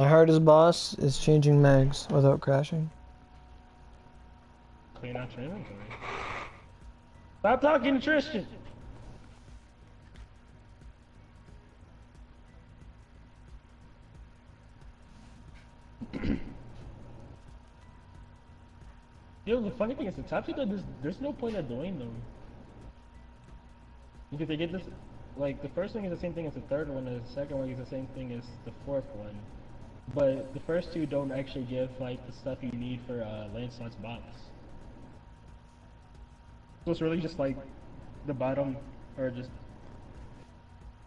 My hardest boss is changing mags without crashing. Clean out your inventory. Stop talking to Tristan! Yo, the funny thing is, the top two, there's no point of doing them. Because they get this, like, the first thing is the same thing as the third one, and the second one is the same thing as the fourth one. But the first two don't actually give, like, the stuff you need for Lancelot's box. So it's really just, like, the bottom, or just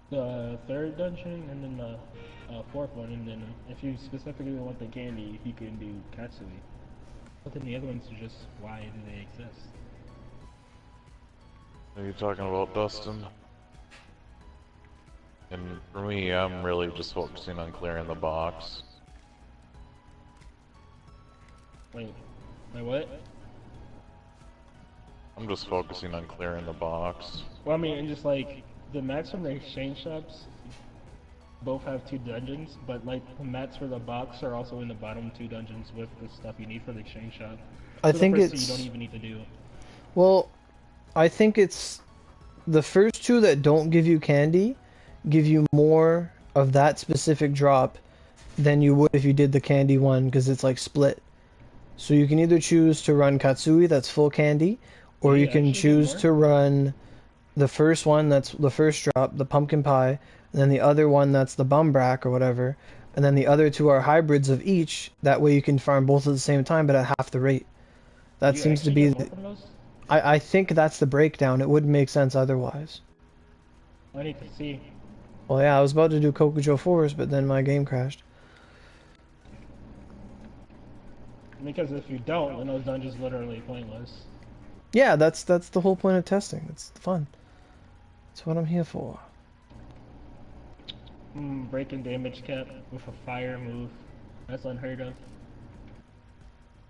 the third dungeon, and then the fourth one, and then if you specifically want the candy, you can do Katsui. But then the other ones are just, why do they exist? Are you talking about Dustin? And for me, I'm really just focusing on clearing the box. Wait what? I'm just focusing on clearing the box. Well, I mean, and just like, the mats from the exchange shops both have two dungeons, but like, the mats for the box are also in the bottom two dungeons with the stuff you need for the exchange shop. I So think the first it's... two you don't even need to do. Well, I think it's... The first two that don't give you candy give you more of that specific drop than you would if you did the candy one, because it's like split. So you can either choose to run Katsui, that's full candy, or you can choose to run the first one, that's the first drop, the pumpkin pie, and then the other one that's the bumbrack or whatever, and then the other two are hybrids of each. That way you can farm both at the same time, but at half the rate. That seems to be... I think that's the breakdown. It wouldn't make sense otherwise. I need to see. Well, yeah, I was about to do Kokujo Forest, but then my game crashed. Because if you don't, then those dungeons are literally pointless. Yeah, that's the whole point of testing. It's fun. That's what I'm here for. Breaking damage cap with a fire move. That's unheard of.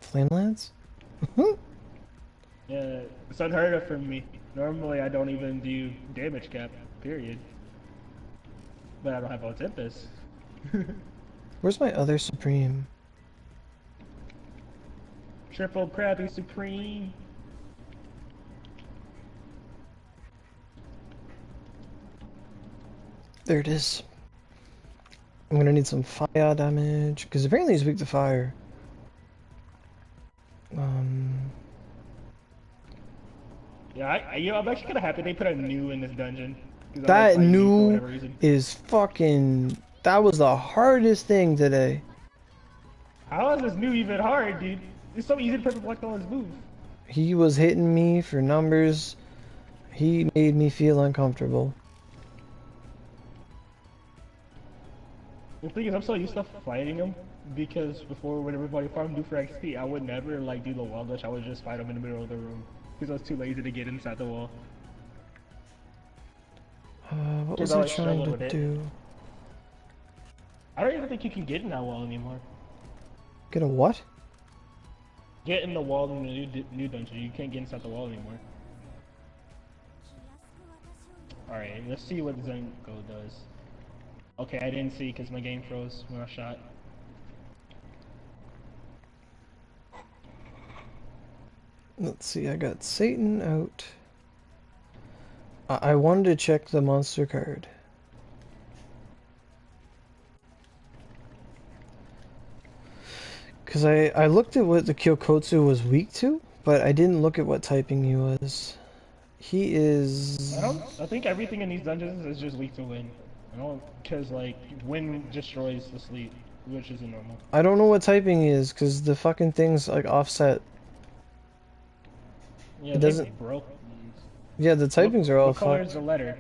Flame Lance? Yeah, it's unheard of for me. Normally I don't even do damage cap, period. But I don't have Tempest. Where's my other Supreme? Triple Krabby Supreme. There it is. I'm gonna need some fire damage, because apparently he's weak to fire. Yeah, I'm actually kind of happy they put a new in this dungeon. That new is fucking... That was the hardest thing today. How is this new even hard, dude? It's so easy to perfect block all his moves. He was hitting me for numbers. He made me feel uncomfortable. The thing is, I'm so used to fighting him, because before when everybody farmed do for XP, I would never like do the wall dash. I would just fight him in the middle of the room, because I was too lazy to get inside the wall. What was I trying to do? I don't even think you can get in that wall anymore. Get a what? Get in the wall in the new dungeon. You can't get inside the wall anymore. Alright, let's see what Zenko does. Okay, I didn't see because my game froze when I shot. Let's see, I got Satan out. I wanted to check the monster card. Because I looked at what the Kyokotsu was weak to, but I didn't look at what typing he was. He is... I think everything in these dungeons is just weak to wind. Because, like, wind destroys the sleep, which isn't normal. I don't know what typing he is, because the fucking thing's, like, offset. Yeah, it doesn't... broke. Yeah, the typings are all fucked. What color is the letter?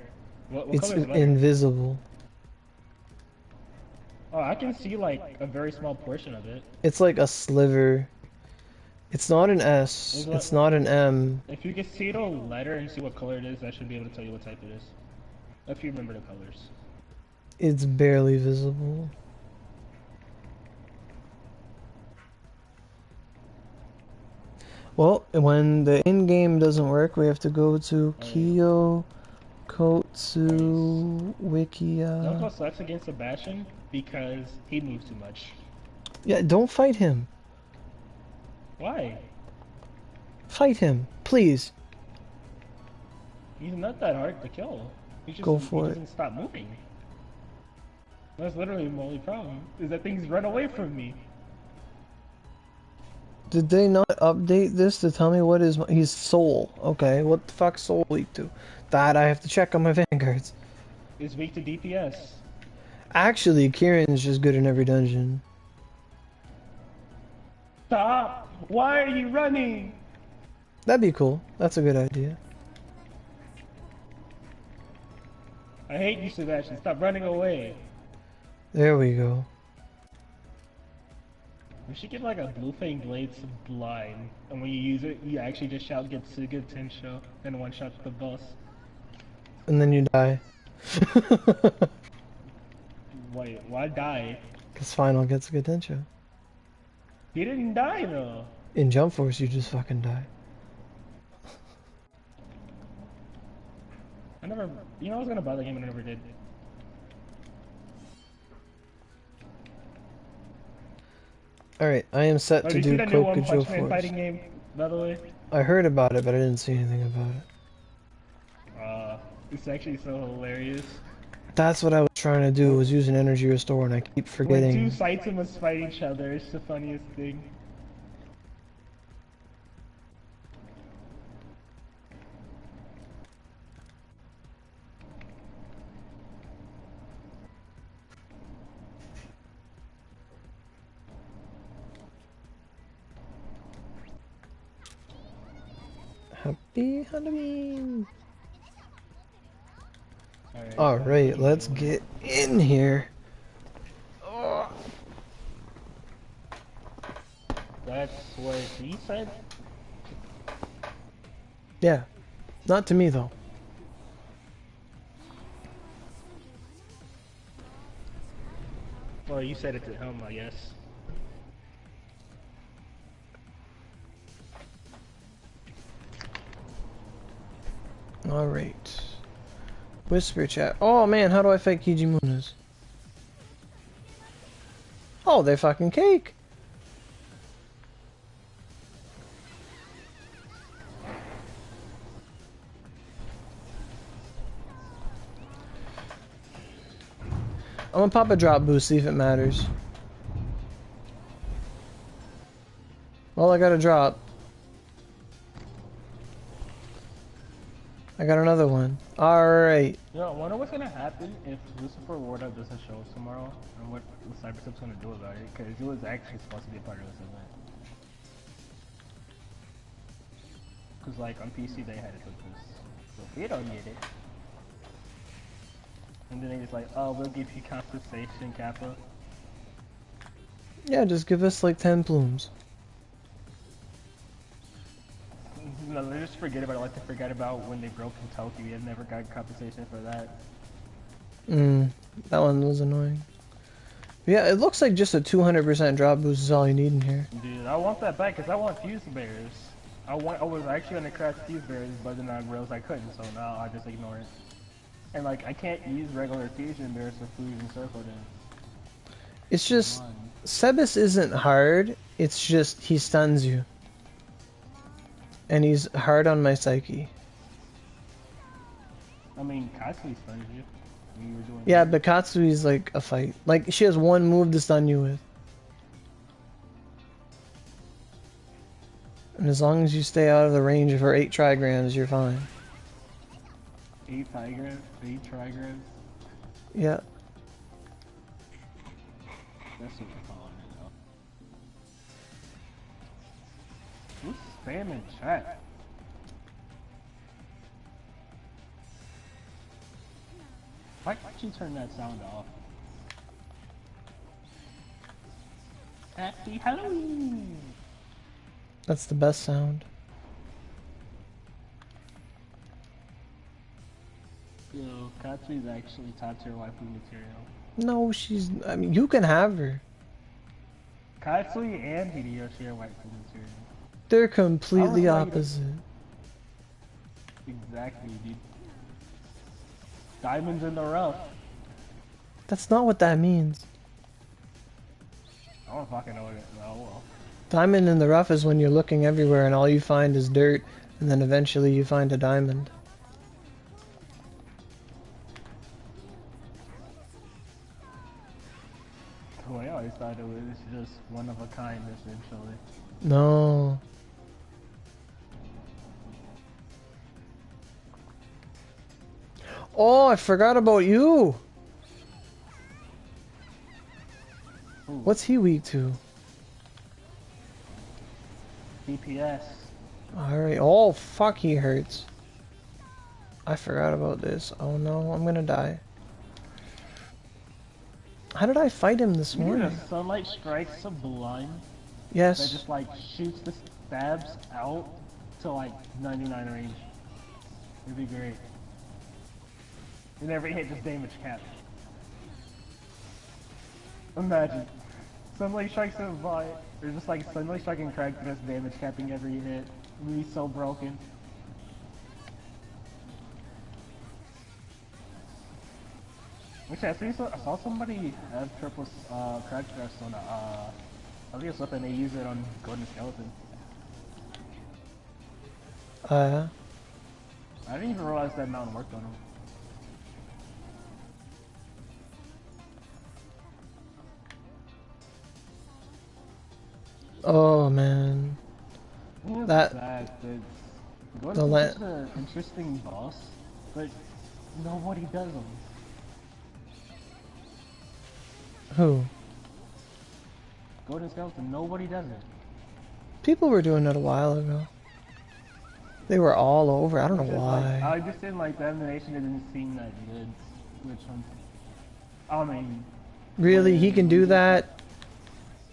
What it's color is the letter? Invisible. Oh, I can see, like, a very small portion of it. It's like a sliver. It's not an S. It's not an M. If you can see the letter and see what color it is, I should be able to tell you what type it is. If you remember the colors. It's barely visible. Well, when the in-game doesn't work, we have to go to Kyokotsu. Kotsu Wikia. Naruto sucks against Sebastian because he moves too much. Yeah, don't fight him. Why? Fight him, please. He's not that hard to kill. He Go for it. doesn't stop moving. That's literally my only problem, is that things run away from me. Did they not update this to tell me what is he's soul? Okay, what the fuck's soul weak to? That I have to check on my vanguards. It's weak to DPS. Actually, Kieran's just good in every dungeon. Stop! Why are you running? That'd be cool. That's a good idea. I hate you, Sebastian. Stop running away. There we go. We should get like a Blue Fang Blade Sublime, and when you use it, you actually just shout get Suga Tensho, and one shot the boss. And then you die. Wait, why die? Because final gets a good tension. He didn't die though. In Jump Force, you just fucking die. I never, you know, I was gonna buy the game and I never did. Alright, I am set to do Kokujo Punch Man Force. fighting game, by the way? I heard about it, but I didn't see anything about it. It's actually so hilarious. That's what I was trying to do, was use an energy restore, and I keep forgetting. When two Saitama's fight each other, it's the funniest thing. Happy Halloween! Alright, let's get in here. Oh. That's what he said? Yeah. Not to me, though. Well, you said it to him, I guess. Alright. Whisper chat. Oh man, how do I fight Kijimunas? Oh, they're fucking cake! I'm gonna pop a drop boost, see if it matters. Well, I got a drop. I got another one. Alright. Yo, I wonder what's gonna happen if Lucifer Ward Up doesn't show us tomorrow, and what the Cyberstep's gonna do about it, because it was actually supposed to be a part of this event. Because, like, on PC they had it with this, so we don't need it. And then they just like, oh, we'll give you compensation, Kappa. Yeah, just give us like 10 plumes. No, they just forget about it, like they forgot about when they broke Kentucky and never got compensation for that. That one was annoying. Yeah, it looks like just a 200% drop boost is all you need in here. Dude, I want that back because I want fuse bears. I was actually gonna craft fuse bears, but then I realized I couldn't, so now I just ignore it. And like, I can't use regular fusion bears for fusion circle then. It's just, Sebas isn't hard, it's just he stuns you. And he's hard on my psyche. I mean, Katsui stuns you. When you were doing Yeah, but Katsui's like a fight. Like, she has one move to stun you with. And as long as you stay out of the range of her 8 trigrams, you're fine. 8 trigrams? 8 trigrams? Yeah. That's what you're calling it, though. Who's spamming chat? Why can't you turn that sound off? Happy Halloween! That's the best sound. Yo, Katsui's actually top tier waifu material. No, she's... I mean, you can have her. Katsui and Hideyoshi are waifu material. They're completely I don't know opposite. Exactly, dude. Diamonds in the rough. That's not what that means. I don't fucking know what it. Oh well. Diamond in the rough is when you're looking everywhere and all you find is dirt, and then eventually you find a diamond. Well, I always thought it was just one of a kind, essentially. No. Oh, I forgot about you. Ooh. What's he weak to? DPS. Alright. Oh, fuck, he hurts. I forgot about this. Oh no, I'm gonna die. How did I fight him this morning? A sunlight strike sublime that Yes. just like shoots the stabs out to like 99 range. It'd be great. And every hit just damage cap. Imagine. Sunlight strikes sublime, or just like sunlight striking crack just damage capping every hit. It would be so broken. Actually, I saw somebody have triple crack stress on I think it's something they use it on Golden Skeleton. Yeah. I didn't even realize that mountain worked on him. Oh man. It's That- sad that The Golden is an interesting boss, but nobody does them. Who? Golden Skeleton, nobody does it. People were doing it a while ago. They were all over. I don't know Just why. I just didn't like the animation. It didn't seem that good. Which one? I mean, Really? He can do that?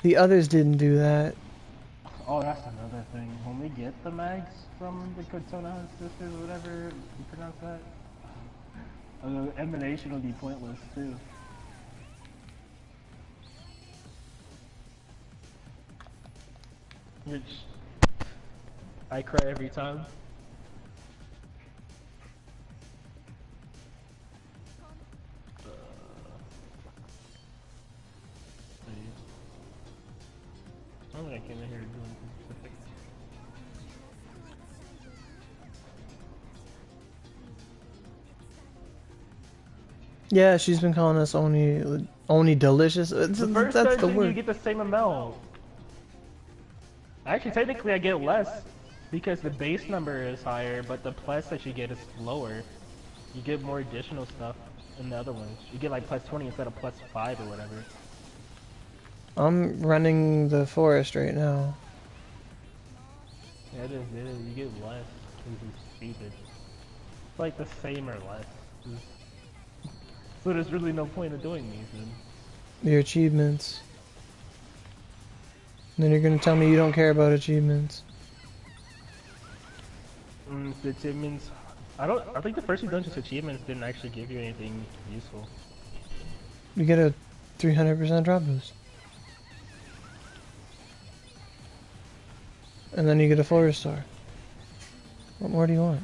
The others didn't do that. oh, that's another thing. When we get the mags from the Kotona sisters, whatever you pronounce that, the emanation will be pointless too. Which I cry every time. I'm like in here doing specific. Yeah, she's been calling us only delicious. The first That's the dungeon you word. get the same amount. Actually, technically I get less because the base number is higher, but the plus that you get is lower. You get more additional stuff in the other ones. You get like plus 20 instead of plus 5 or whatever. I'm running the forest right now. Yeah, it is. You get less. This is stupid. It's like the same or less. So there's really no point of doing these then. Your achievements. And then you're gonna tell me you don't care about achievements. The achievements... I think the first two dungeons achievements didn't actually give you anything useful. You get a 300% drop boost. And then you get a forest star. What more do you want?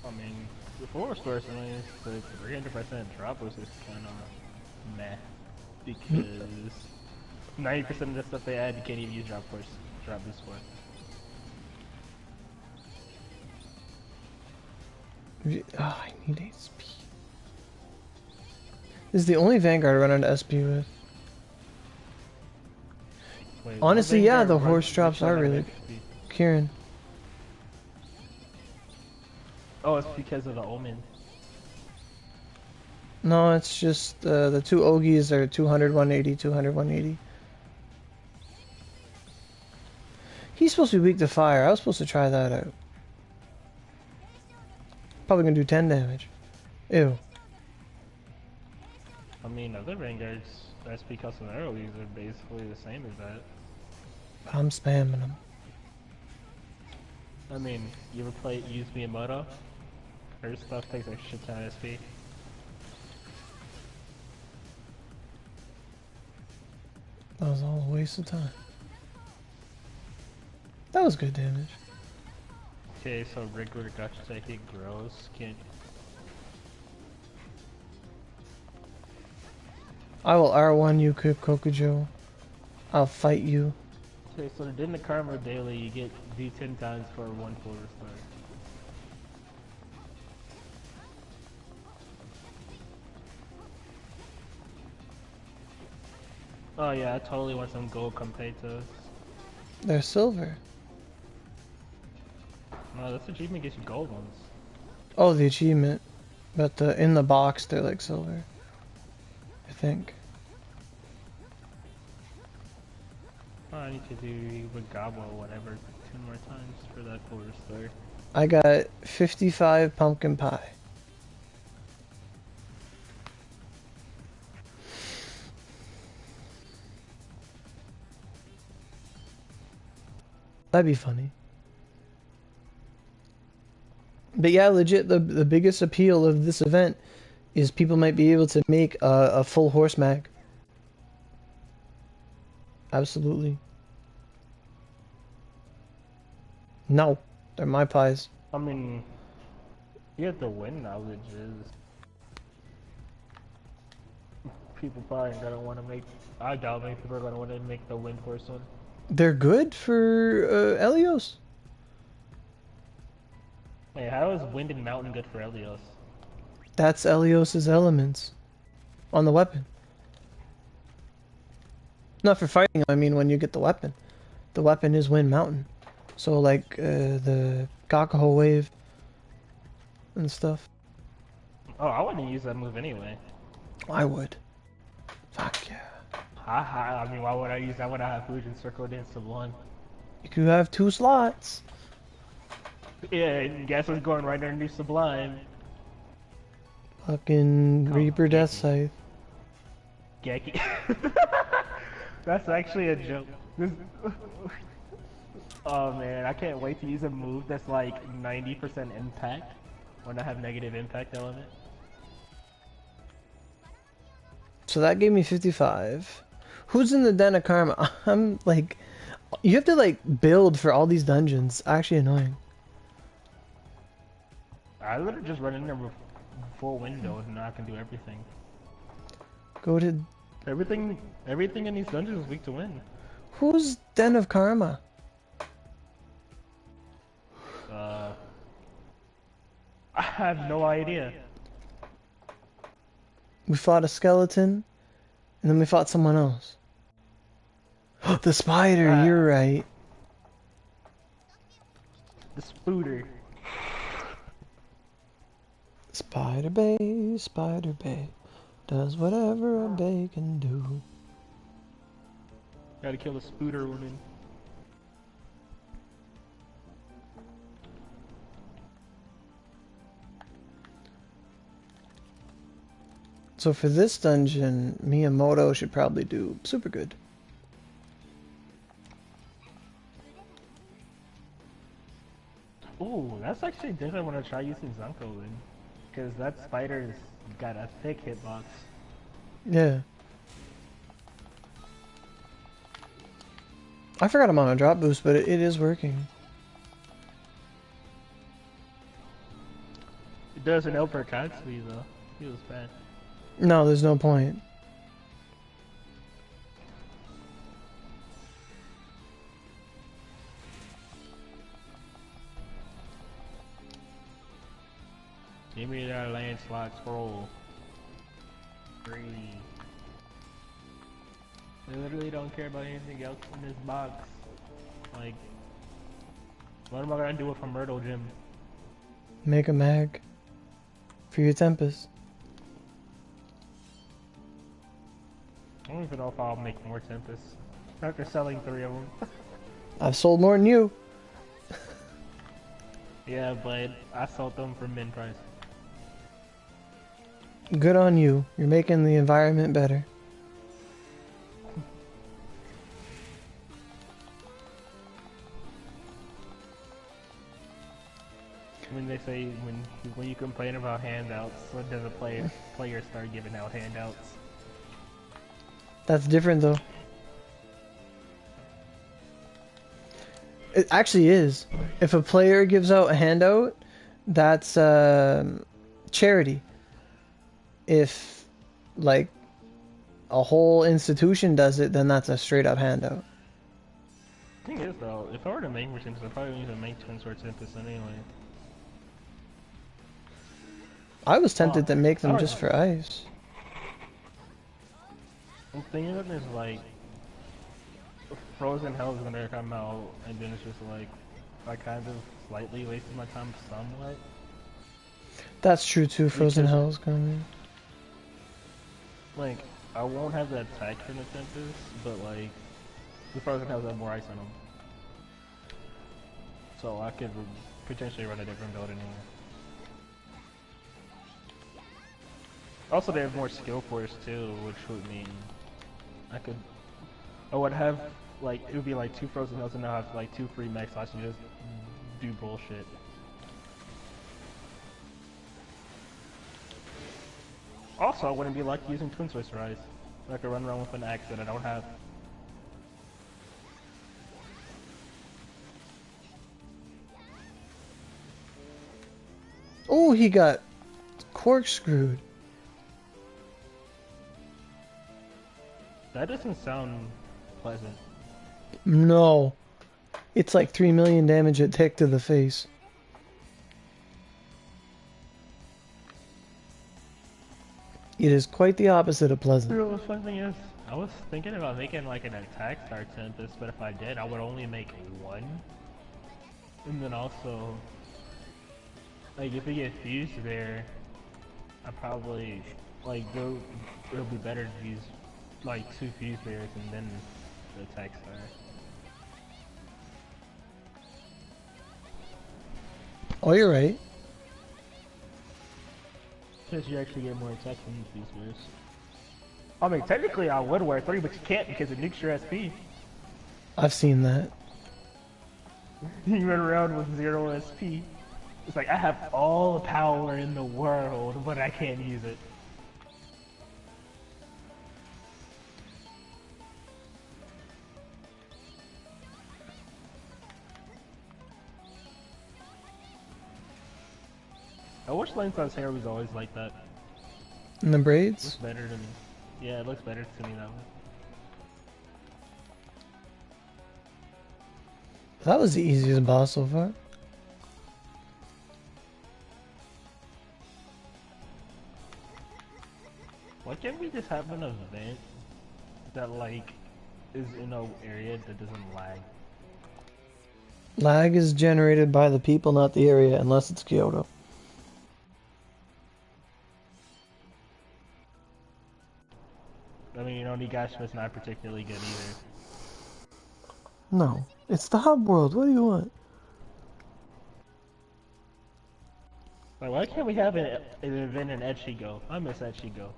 I mean, the 4-star is the 300% drop boost is kind of meh. Because 90% of the stuff they add you can't even use drop boost for. Oh, I need SP. This is the only Vanguard I run into SP with. Wait, Honestly, yeah, the runs horse drops shot are out of really XP. Kieran. Oh, it's because of the omen. No, it's just the two Ogies are 200, 180, 200, 180. He's supposed to be weak to fire. I was supposed to try that out. Probably gonna do 10 damage. Ew. I mean, other Vanguards, SP custom arrows are basically the same as that. But I'm spamming them. I mean, you ever use Miyamoto? Her stuff takes a shit ton of SP. That was all a waste of time. That was good damage. Okay, so regular gotcha hit grows. Can't. I will R1 you, Kokujo. I'll fight you. Okay, so in the karma daily, you get do 10 times for 1 full restore. Oh yeah, I totally want some gold completos. They're silver. No, this achievement gets you gold ones. Oh, the achievement. But in the box, they're like silver. I think. Oh, I need to do with Gobbo or whatever 2 more times for that full restore. I got 55 pumpkin pie. That'd be funny. But yeah, legit, the biggest appeal of this event is people might be able to make a full horse mag. Absolutely. No, they're my pies. I mean, you have to win knowledge is. People probably gonna want to make. I doubt many people are gonna want to make the wind horse one. They're good for Elios. Wait, how is wind and mountain good for Elios? That's Elios's elements on the weapon. Not for fighting, I mean when you get the weapon. The weapon is wind mountain. So like the Kakaho wave and stuff. Oh, I wouldn't use that move anyway. I would. Fuck yeah. I mean, why would I use that when I have Fusion Circle Dance Sublime? You could have 2 slots. Yeah, guess what's going right underneath Sublime? Fucking Reaper Death Scythe. Geki. That's actually a joke. Oh man, I can't wait to use a move that's like 90% impact when I have negative impact element. So that gave me 55. Who's in the Den of Karma? I'm like, you have to like build for all these dungeons. Actually annoying. I literally just run in there with full window and now I can do everything. Go to... Everything in these dungeons is weak to win. Who's Den of Karma? I have no idea. We fought a skeleton, and then we fought someone else. The spider, you're right. The spooter. Spider Bay, does whatever a bay can do. Gotta kill the spooter woman. So for this dungeon, Miyamoto should probably do super good. Ooh, that's actually different when I try using Zanko in. Because that spider's got a thick hitbox. Yeah. I forgot I'm on a drop boost, but it is working. It doesn't help her constantly though. He was bad. No, there's no point. Give me that landslide scroll. 3. I literally don't care about anything else in this box. Like, what am I gonna do with a Myrtle Gem? Make a mag for your Tempest. I don't even know if I'll make more Tempest. After selling 3 of them. I've sold more than you. Yeah, but I sold them for min price. Good on you. You're making the environment better. When they say when you complain about handouts, when does a player start giving out handouts? That's different though. It actually is. If a player gives out a handout, that's charity. If like a whole institution does it, then that's a straight up handout. Thing is though, if I were to make more Tempest, I probably need to make Twin Sword Tempest anyway. I was tempted to make them just for ice. The thing is like, Frozen Hell is gonna come out, and then it's just like, I kind of slightly wasted my time somewhat. That's true too. Frozen Hell's coming. Like, I won't have that attack from the Tempest, but like, the Frozen Hells have more ice on them. So I could potentially run a different build anyway. Also, they have more skill force too, which would mean I would have, like, it would be like 2 Frozen Hills and now have like 2 free max slots and just do bullshit. Also, I wouldn't be like using Twin Swiss Rise. I could run around with an axe that I don't have. Oh, he got corkscrewed. That doesn't sound pleasant. No. It's like 3 million damage at tick to the face. It is quite the opposite of pleasant. You know, the fun thing is, I was thinking about making like an attack star Tempest, but if I did, I would only make 1. And then also, like, if we get fused there, I probably, like, it'll be better to use, like, 2 fused bears and then the attack star. Oh, you're right. Because you actually get more attack from these fused bears. I mean, technically I would wear 3, but you can't because it nukes your SP. I've seen that. You run around with 0 SP. It's like, I have all the power in the world, but I can't use it. I wish Lancelot's hair was always like that. And the braids? Looks better to me. Yeah, it looks better to me that way. That was the easiest boss so far. Why can't we just have an event that, like, is in an area that doesn't lag? Lag is generated by the people, not the area, unless it's Kyoto. I mean, you know, Nigashima not particularly good either. No. It's the hub world, what do you want? Like, why can't we have an event in Echigo? I miss Echigo.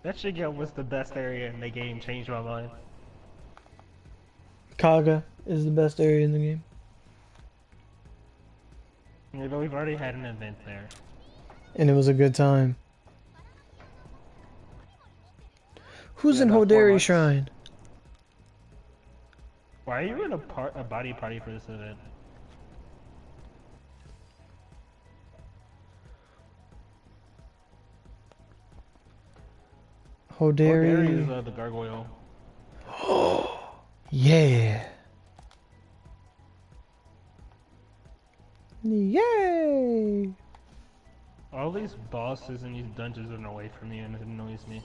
Echigo was the best area in the game, changed my mind. Kaga is the best area in the game. You know, we've already had an event there. And it was a good time. Who's Yeah, in about 4 Hoderi months. Shrine? Why are you in a body party for this event? Hoderi. is the gargoyle. Yeah. Yay! All these bosses and these dungeons are away from me and it annoys me.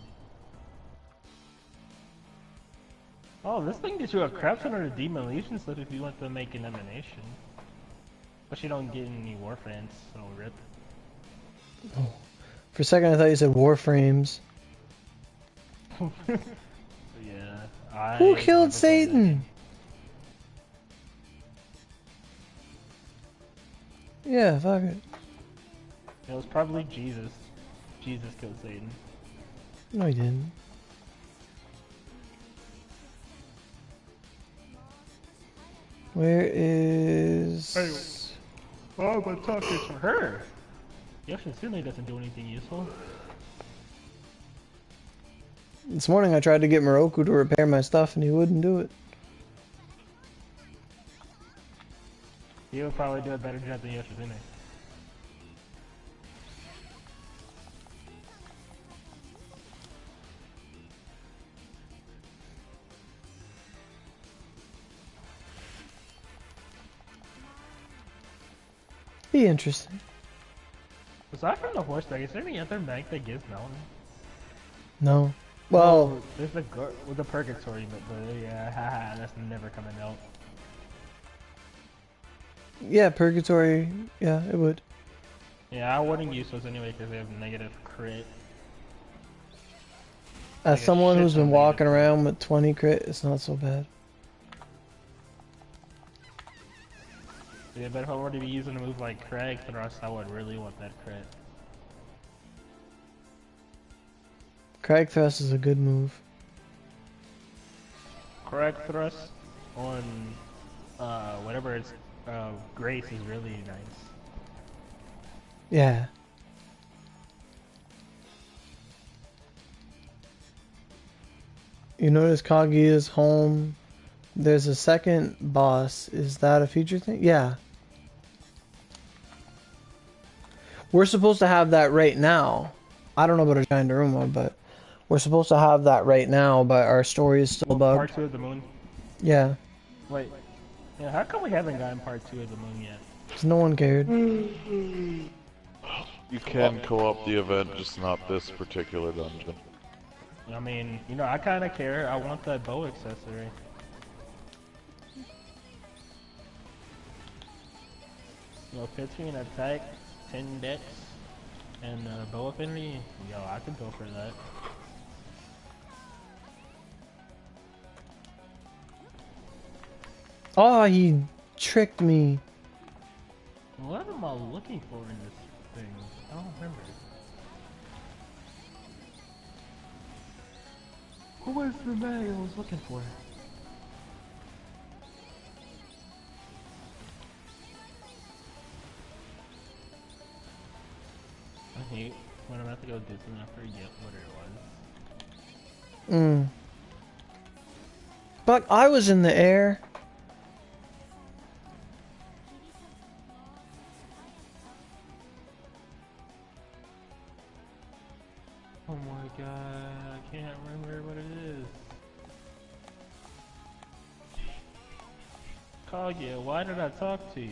Oh, this thing gives you a crap ton of Demon Legion stuff if you want to make an emanation. But you don't get any Warframes, so rip. Oh. For a second I thought you said Warframes. Yeah. Who killed Satan? Yeah, fuck it. It was probably Jesus. Jesus killed Satan. No, he didn't. Where is... Hey, oh, but talking to her. Yoshi certainly doesn't do anything useful. This morning I tried to get Moroku to repair my stuff and he wouldn't do it. You would probably do a better job than Yoshizune. Be interesting. Aside from the horseback, is there any other mag that gives mountain? No. Well, oh, there's the with the purgatory, but yeah, haha, that's never coming out. yeah, Purgatory, yeah, it would. Yeah, I wouldn't use those anyway because they have negative crit. As Like someone who's been walking crit. around with 20 crit, it's not so bad. Yeah, but if I were to be using a move like Crag Thrust, I would really want that crit. Crag Thrust is a good move. Crag Thrust on whatever it's Grace is really nice. Yeah. You notice Kaguya's home. There's a second boss. Is that a future thing? Yeah. We're supposed to have that right now. I don't know about a giant Daruma, but we're supposed to have that right now, but our story is still bugged. Part 2 of the moon? Yeah. Wait. Yeah, how come we haven't gotten part 2 of the moon yet? Because no one cared. You can co-op the event, just not this particular dungeon. I mean, you know, I kind of care. I want that bow accessory. You know, 15 attack, 10 dex, and bow affinity. Yo, I could go for that. Oh, he tricked me. What am I looking for in this thing? I don't remember. What was the bag I was looking for? I hate when I'm about to go do something, I forget what it was. But I was in the air. Oh my god, I can't remember what it is. Kaguya, why did I talk to you?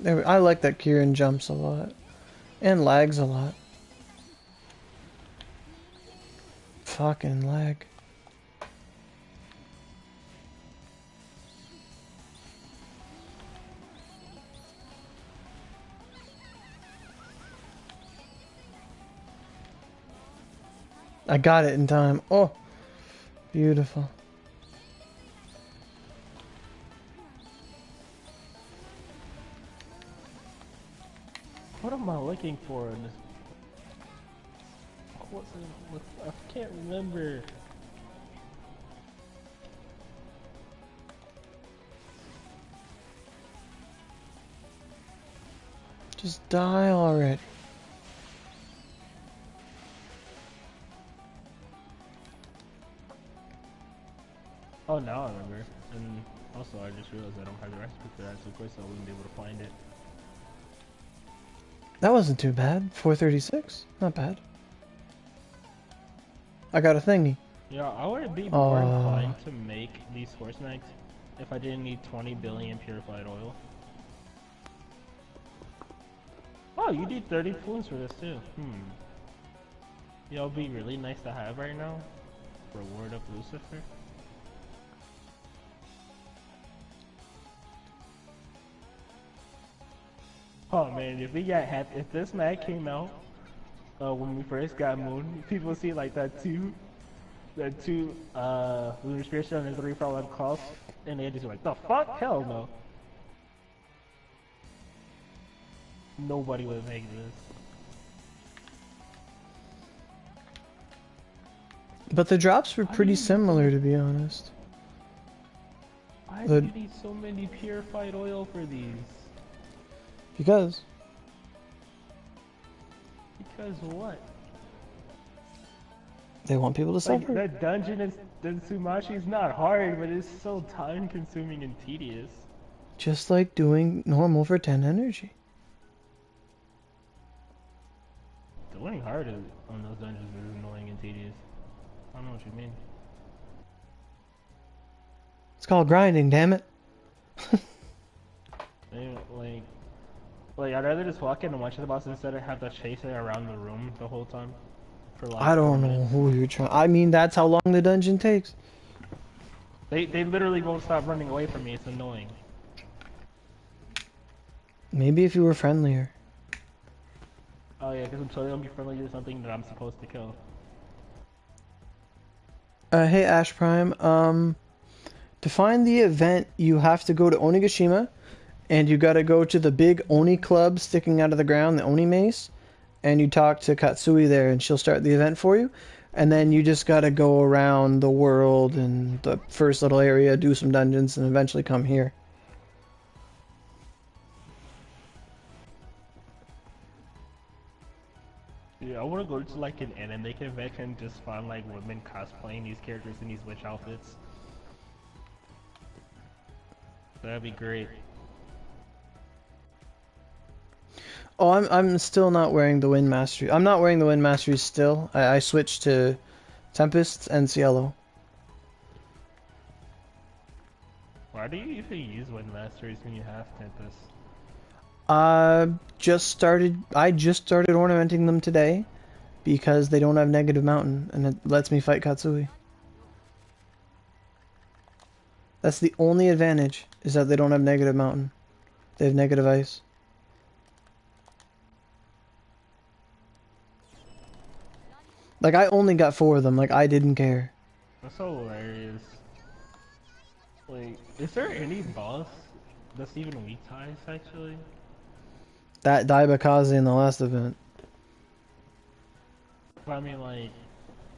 I like that Kieran jumps a lot. And lags a lot. Fucking lag. I got it in time. Oh, beautiful. What am I looking for in this? What's it? I can't remember. Just die already. Oh, now I remember. And also, I just realized I don't have the recipe for that, so of course I wouldn't be able to find it. That wasn't too bad. 436? Not bad. I got a thingy. Yeah, I would be more inclined to make these horse mags if I didn't need 20 billion purified oil. Oh, you need 30 plumes for this too. Yeah, it'll be really nice to have right now. Reward of Lucifer. Oh man, if this mag came out when we first got Moon, people see like that two Lunar Spirit Stone and 3 Fallen Cross, and they just like, the fuck? Hell no. Nobody would make this. But the drops were pretty similar, to be honest. Why do you need so many purified oil for these? Because Because what? they want people to Like, suffer. the dungeon in Tsumashi is not hard, but it's so time consuming and tedious. Just like doing normal for 10 energy. Doing hard on those dungeons is annoying and tedious. I don't know what you mean. It's called grinding, damn it. Like I'd rather just walk in and watch the boss instead of have to chase it around the room the whole time. For like I 4 don't know minutes. who you're trying. I mean, that's how long the dungeon takes. They literally won't stop running away from me. It's annoying. Maybe if you were friendlier. Oh yeah, because I'm totally gonna be friendly to something that I'm supposed to kill. Hey Ash Prime. To find the event, you have to go to Onigashima, and you gotta go to the big Oni club sticking out of the ground, the Oni mace, and you talk to Katsui there, and she'll start the event for you. And then you just gotta go around the world and the first little area, do some dungeons, and eventually come here. Yeah, I want to go to like an anime convention and just find like women cosplaying these characters in these witch outfits. That'd be great. Oh, I'm still not wearing the Wind Mastery. I'm not wearing the Wind Masteries still. I switched to Tempest and Cielo. Why do you usually use Wind Masteries when you have Tempest? I just started ornamenting them today because they don't have negative mountain and it lets me fight Katsui. That's the only advantage, is that they don't have negative mountain. They have negative ice. Like, I only got 4 of them, like, I didn't care. That's so hilarious. Like, is there any boss that's even weak to ice actually? That Daibakaze in the last event. But I mean like,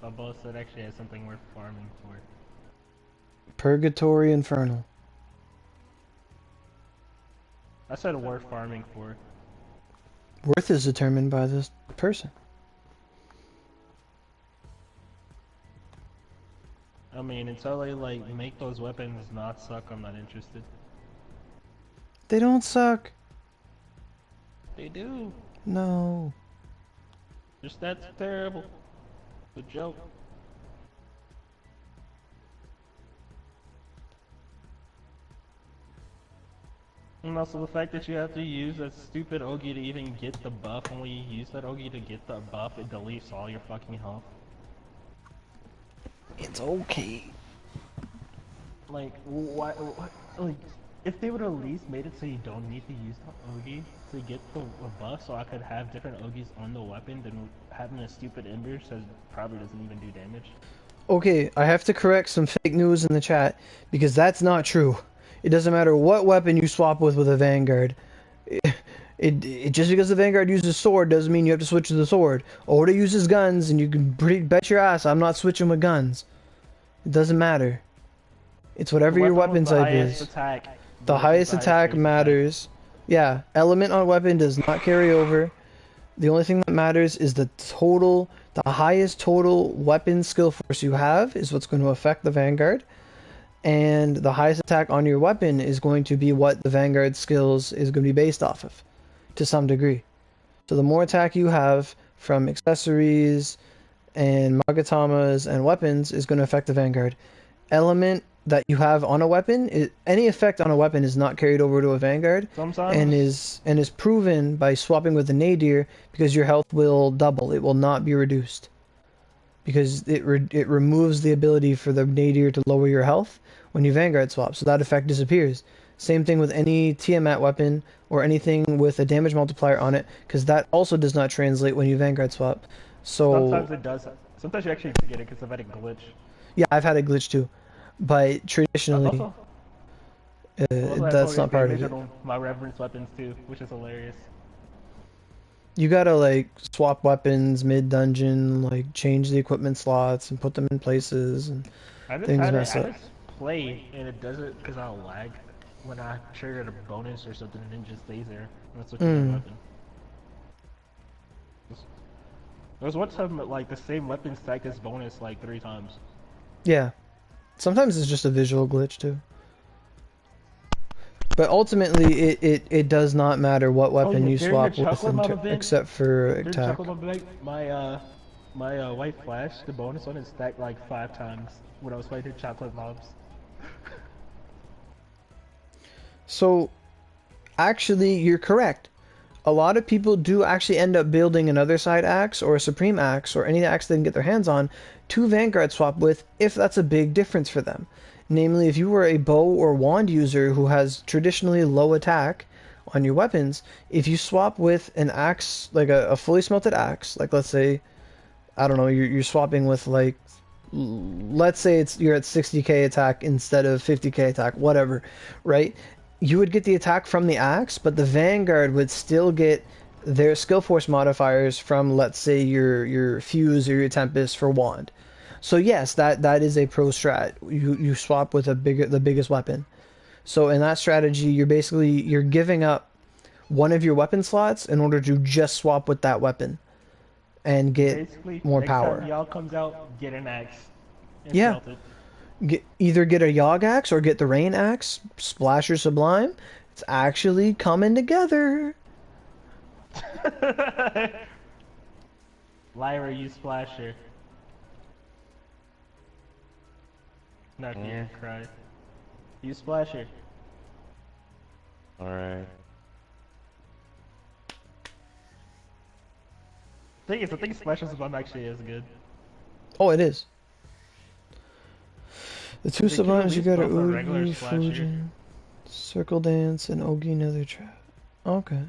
a boss that actually has something worth farming for. Purgatory Infernal. I said worth farming for. Worth is determined by this person. I mean, until they like make those weapons not suck, I'm not interested. They don't suck. They do. No. Just that's terrible. The joke. And also the fact that you have to use that stupid Ogi to even get the buff, and when you use that Ogi to get the buff, it deletes all your fucking health. It's okay. Like, why, like, if they would at least made it so you don't need to use the Ogi to get the buff, so I could have different Ogis on the weapon than having a stupid Ember that probably doesn't even do damage. Okay, I have to correct some fake news in the chat, because that's not true. It doesn't matter what weapon you swap with a Vanguard. Just because the Vanguard uses sword doesn't mean you have to switch to the sword. Oda uses guns, and you can bet your ass I'm not switching with guns. It doesn't matter. It's whatever your weapon type is. The highest attack matters. Yeah, element on weapon does not carry over. The only thing that matters is the highest total weapon skill force you have is what's going to affect the Vanguard. And the highest attack on your weapon is going to be what the Vanguard skills is going to be based off of, to some degree. So the more attack you have from accessories and Magatamas and weapons is going to affect the Vanguard. Element that you have on a weapon, any effect on a weapon is not carried over to a Vanguard, and is proven by swapping with the Nadir, because your health will double. It will not be reduced, because it removes the ability for the Nadir to lower your health when you Vanguard swap, so that effect disappears. Same thing with any Tiamat weapon or anything with a damage multiplier on it, because that also does not translate when you Vanguard swap. So sometimes it does. Sometimes you actually forget it because I've had a glitch. Yeah, I've had a glitch too, but traditionally, that's not part of it. My reverence weapons too, which is hilarious. You gotta like swap weapons mid-dungeon, like change the equipment slots and put them in places, and things mess up. I just play and it does it because I lag. when I triggered a bonus or something and it just stays there. And I switch to that weapon. There was one time like the same weapon stacked as bonus like 3 times. Yeah. Sometimes it's just a visual glitch too. But ultimately, it does not matter what weapon you swap with, except for attack. My white flash, the bonus one, is stacked like 5 times when I was fighting chocolate mobs. So, actually, you're correct. A lot of people do actually end up building another side axe or a supreme axe or any axe they can get their hands on to Vanguard swap with if that's a big difference for them. Namely, if you were a bow or wand user who has traditionally low attack on your weapons, if you swap with an axe, like a fully smelted axe, like let's say, I don't know, you're swapping with like, let's say you're at 60k attack instead of 50k attack, whatever, right? You would get the attack from the axe, but the Vanguard would still get their skill force modifiers from, let's say, your fuse or your tempest for wand. So yes, that is a pro strat. You swap with the biggest weapon. So in that strategy, you're giving up one of your weapon slots in order to just swap with that weapon and get basically, more next power. Time y'all comes out, get an axe. And Yeah. Smelt it. Either get a Yogg axe or get the Rain axe, Splash or Sublime. It's actually coming together. Lyra, you Splasher. Not here, cry. You Splasher. Alright. I think Splasher Sublime actually is good. Oh, it is. The 2 They could Sublimes you at got are least go for a regular Oogie, Splasher. Fujin, Circle Dance, and Ogi Nether Trap. Okay.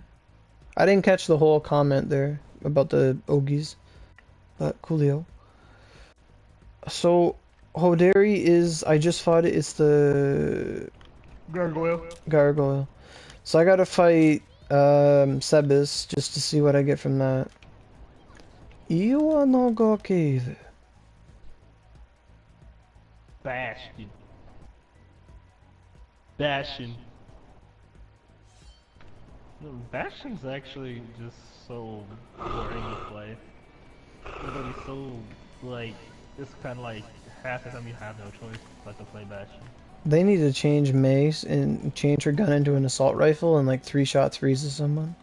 I didn't catch the whole comment there about the Ogies, but coolio. So, Hoderi is, I just fought it, it's the Gargoyle. So I gotta fight Sebis just to see what I get from that. Iwa no go cave. Bastion. Bastion. No, Bastion's actually just so boring to play. Literally so, like, it's kind of like half the time you have no choice but to play Bastion. They need to change Mace and change her gun into an assault rifle and like 3 shots freezes someone.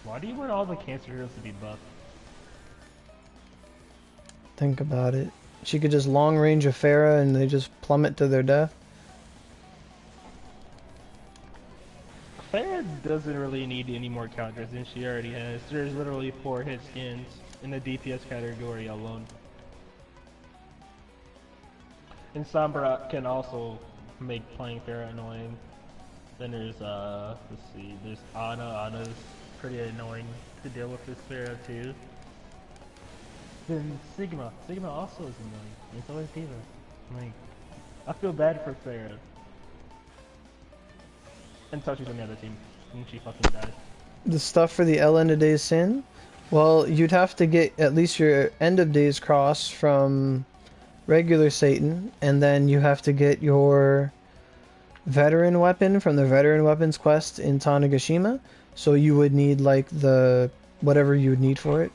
Why do you want all the cancer heroes to be buffed? Think about it. She could just long range a Pharah and they just plummet to their death. Pharah doesn't really need any more counters than she already has. There's literally 4 hit skins in the DPS category alone. And Sombra can also make playing Pharah annoying. Then there's, let's see, there's Ana. Ana's pretty annoying to deal with this Pharah too. Then Sigma. Sigma also is annoying. It's always Diva. Like, I feel bad for Pharah. Until she's on the other team. And she fucking dies. The stuff for the El End of Days Sin? Well, you'd have to get at least your End of Days cross from regular Satan, and then you have to get your veteran weapon from the veteran weapons quest in Tanegashima. So you would need like the whatever you would need for it.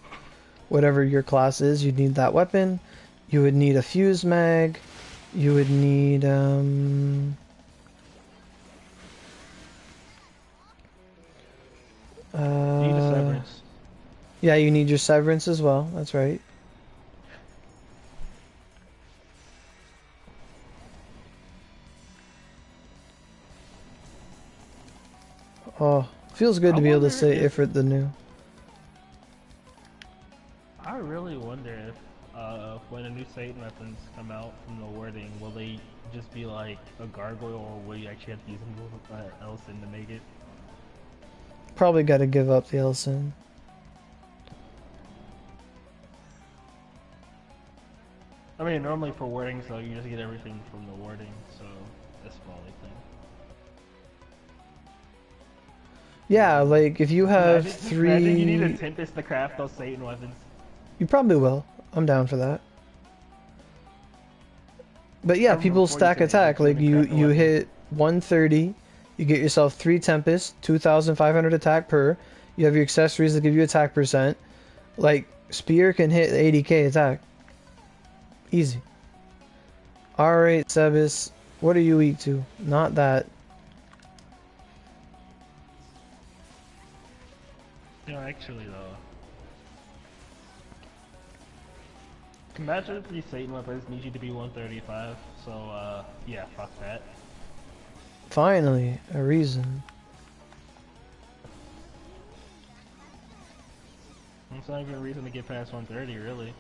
Whatever your class is, you'd need that weapon. You would need a fuse mag. You would need You need a severance. Yeah, you need your severance as well. That's right. Oh, feels good to be able to say Ifrit the new. I really wonder if when the new Satan weapons come out from the wording, will they just be like a gargoyle, or will you actually have to use them with Elson to make it? Probably got to give up the Elson. I mean, normally for wording, so you just get everything from the wording, so that's the only thing. Yeah, like if you have Imagine you need a Tempest to craft those Satan weapons. You probably will. I'm down for that. But I yeah, remember people before you stack said attack. Like you weapon. hit 130, you get yourself 3 Tempest, 2,500 attack per. You have your accessories that give you attack percent. Like Spear can hit 80k attack. Easy. Alright, Sebis, what are you weak to? Not that. No, actually though. Imagine if these Satan weapons need you to be 135, so yeah, fuck that. Finally, a reason. It's not even a reason to get past 130, really.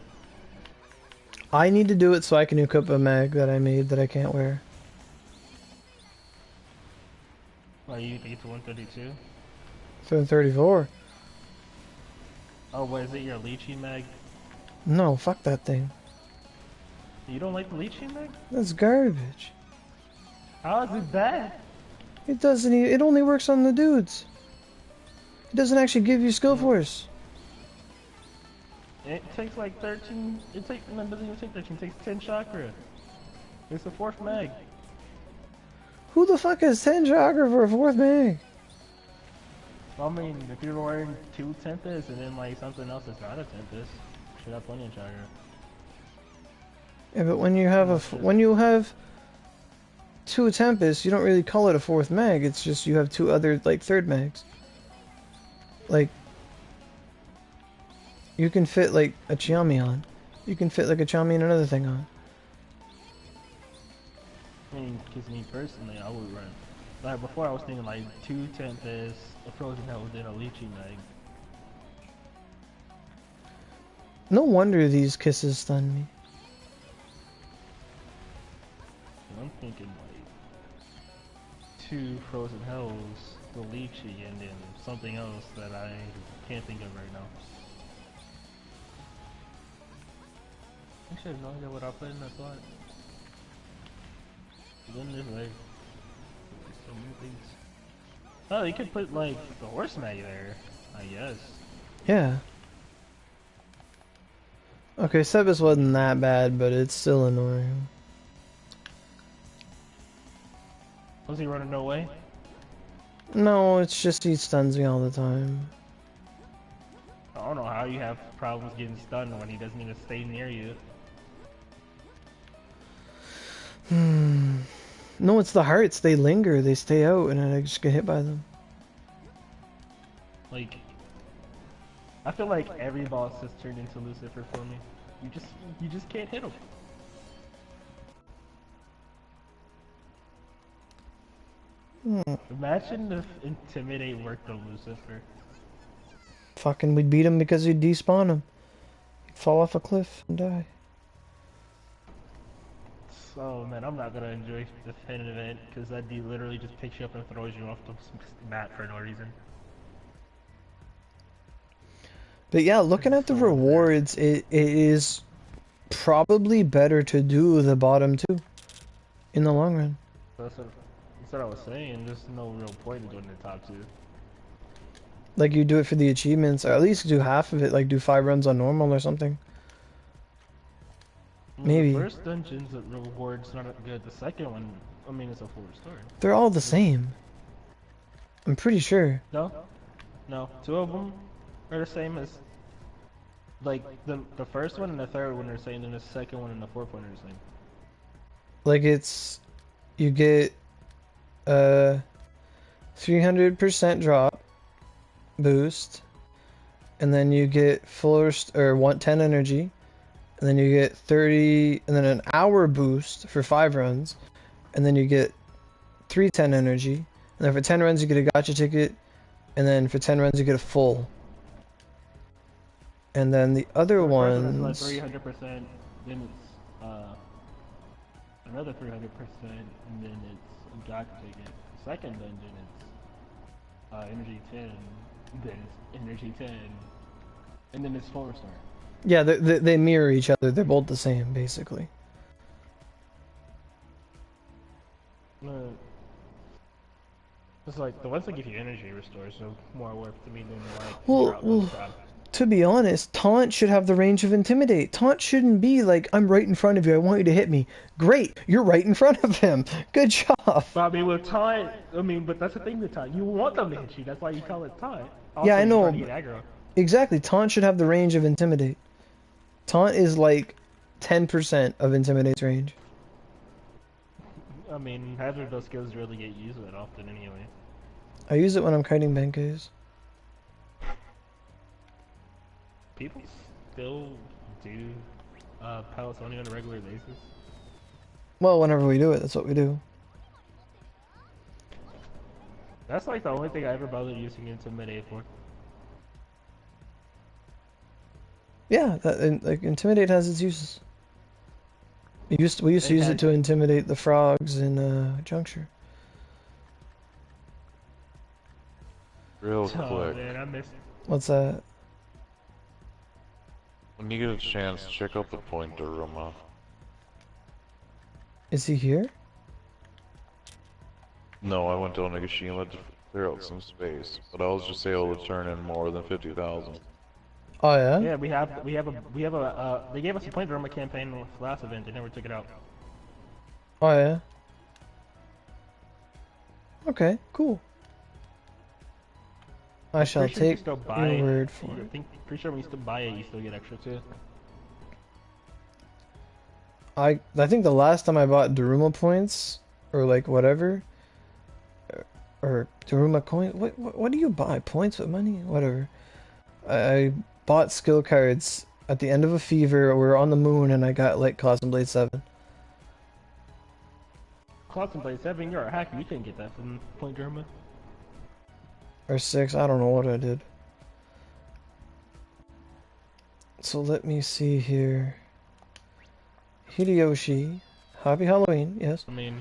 I need to do it so I can equip a mag that I made that I can't wear. Why, you think it's 132? So 34. Oh, what is it, your Lychee mag? No, fuck that thing. You don't like the Lychee mag? That's garbage. How is it bad? It doesn't even, it only works on the dudes. It doesn't actually give you skill force. It takes like 13, no, it doesn't even take 13, it takes 10 chakra. It's the 4th mag. Who the fuck is 10 chakra for a 4th mag? I mean, if you're wearing 2 Tempest and then like something else that's not a Tempest, should have plenty of chakra. Yeah, but when you have 2 Tempests, you don't really call it a 4th mag. It's just you have 2 other like 3rd mags. Like you can fit like a Chiami on. You can fit like a Chiami and another thing on. I mean, because me personally, I would run. Like before, I was thinking like 2 Tempests, a Frozen Hell, then a Lychee mag. No wonder these kisses stun me. I'm thinking like 2 Frozen Hells, the Lychee, and then something else that I can't think of right now. Actually, I have no idea what I'll put in that slot. Then there's like so many things. Oh, you could put like the horse mag there, I guess. Yeah. Okay, Sebis wasn't that bad, but it's still annoying. Was he running away? No, it's just he stuns me all the time. I don't know how you have problems getting stunned when he doesn't even stay near you. No, it's the hearts. They linger. They stay out, and I just get hit by them. Like, I feel like every boss has turned into Lucifer for me. You just can't hit him. Imagine if Intimidate worked on Lucifer. Fucking, we'd beat him because he'd despawn him. He'd fall off a cliff and die. So man, I'm not gonna enjoy the Fan event because that dude literally just picks you up and throws you off the map for no reason. But yeah, looking at the rewards, it is probably better to do the bottom 2 in the long run. That's what I was saying. There's no real point in doing the top 2. Like, you do it for the achievements, or at least do half of it, like do 5 runs on normal or something. Maybe. The first dungeon's reward's not good. The second one, I mean, it's a full story. They're all the same. I'm pretty sure. No, 2 of them are the same as, like, the first one and the third one are the same, and the second one and the fourth one are the same. Like, it's, you get 300% drop boost, and then you get full or 110 energy, and then you get 30, and then an hour boost for 5 runs, and then you get 310 energy, and then for 10 runs you get a gotcha ticket, and then for 10 runs you get a full. And then the other ones, like 300%, then it's another 300%, and then it's a gotcha ticket. The second dungeon it's energy 10, then it's energy 10, and then it's 4-star. yeah, they mirror each other. They're both the same, basically. It's like the ones that give you energy restores are more worth to me than like Well, to be honest, taunt should have the range of intimidate. Taunt shouldn't be like, I'm right in front of you, I want you to hit me. Great, you're right in front of him. Good job. But I mean, with taunt, but that's the thing with taunt. You want them to hit you. That's why you call it taunt. Also, Yeah, I you're know. trying to get aggro. Exactly, taunt should have the range of intimidate. Taunt is like 10% of intimidate's range. I mean, neither of those skills really get used that often anyway. I use it when I'm kiting Benkays. People still do pellets only on a regular basis. Well, whenever we do it, that's what we do. That's like the only thing I ever bothered using Intimidate for. Yeah, like intimidate has its uses. We used to use it to intimidate the frogs in Juncture. Real Oh quick. man, I missed. What's that? When you get a chance, check out the pointer room. Is he here? No, I went to Onigashima to clear out some space, but I was just able to turn in more than 50,000. Oh yeah? Yeah, we have a they gave us a point Roma campaign with the last event. They never took it out. Oh yeah? Okay, cool. I shall take your word for it. Pretty sure when you still buy it, you still get extra too. I think the last time I bought Daruma points, or like whatever, or Daruma coin. What do you buy? Points with money? Whatever. I bought skill cards at the end of a fever. We were on the moon, and I got like Claws and Blade 7. Claws and Blade 7, you're a hacker. You couldn't get that from Point Germa. Or 6. I don't know what I did. So let me see here. Hideyoshi. Happy Halloween. Yes. I mean,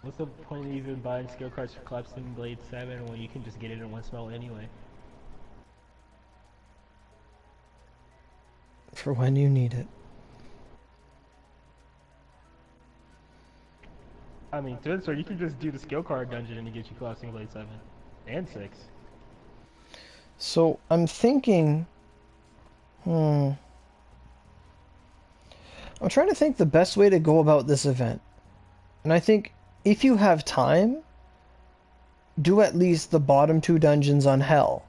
what's the point of even buying skill cards for Claws and Blade 7 when you can just get it in one spell anyway? For when you need it. I mean, so you can just do the skill card dungeon and it gets you Claws and Blade 7 and 6. So I'm thinking, I'm trying to think the best way to go about this event. And I think if you have time, do at least the bottom 2 dungeons on Hell.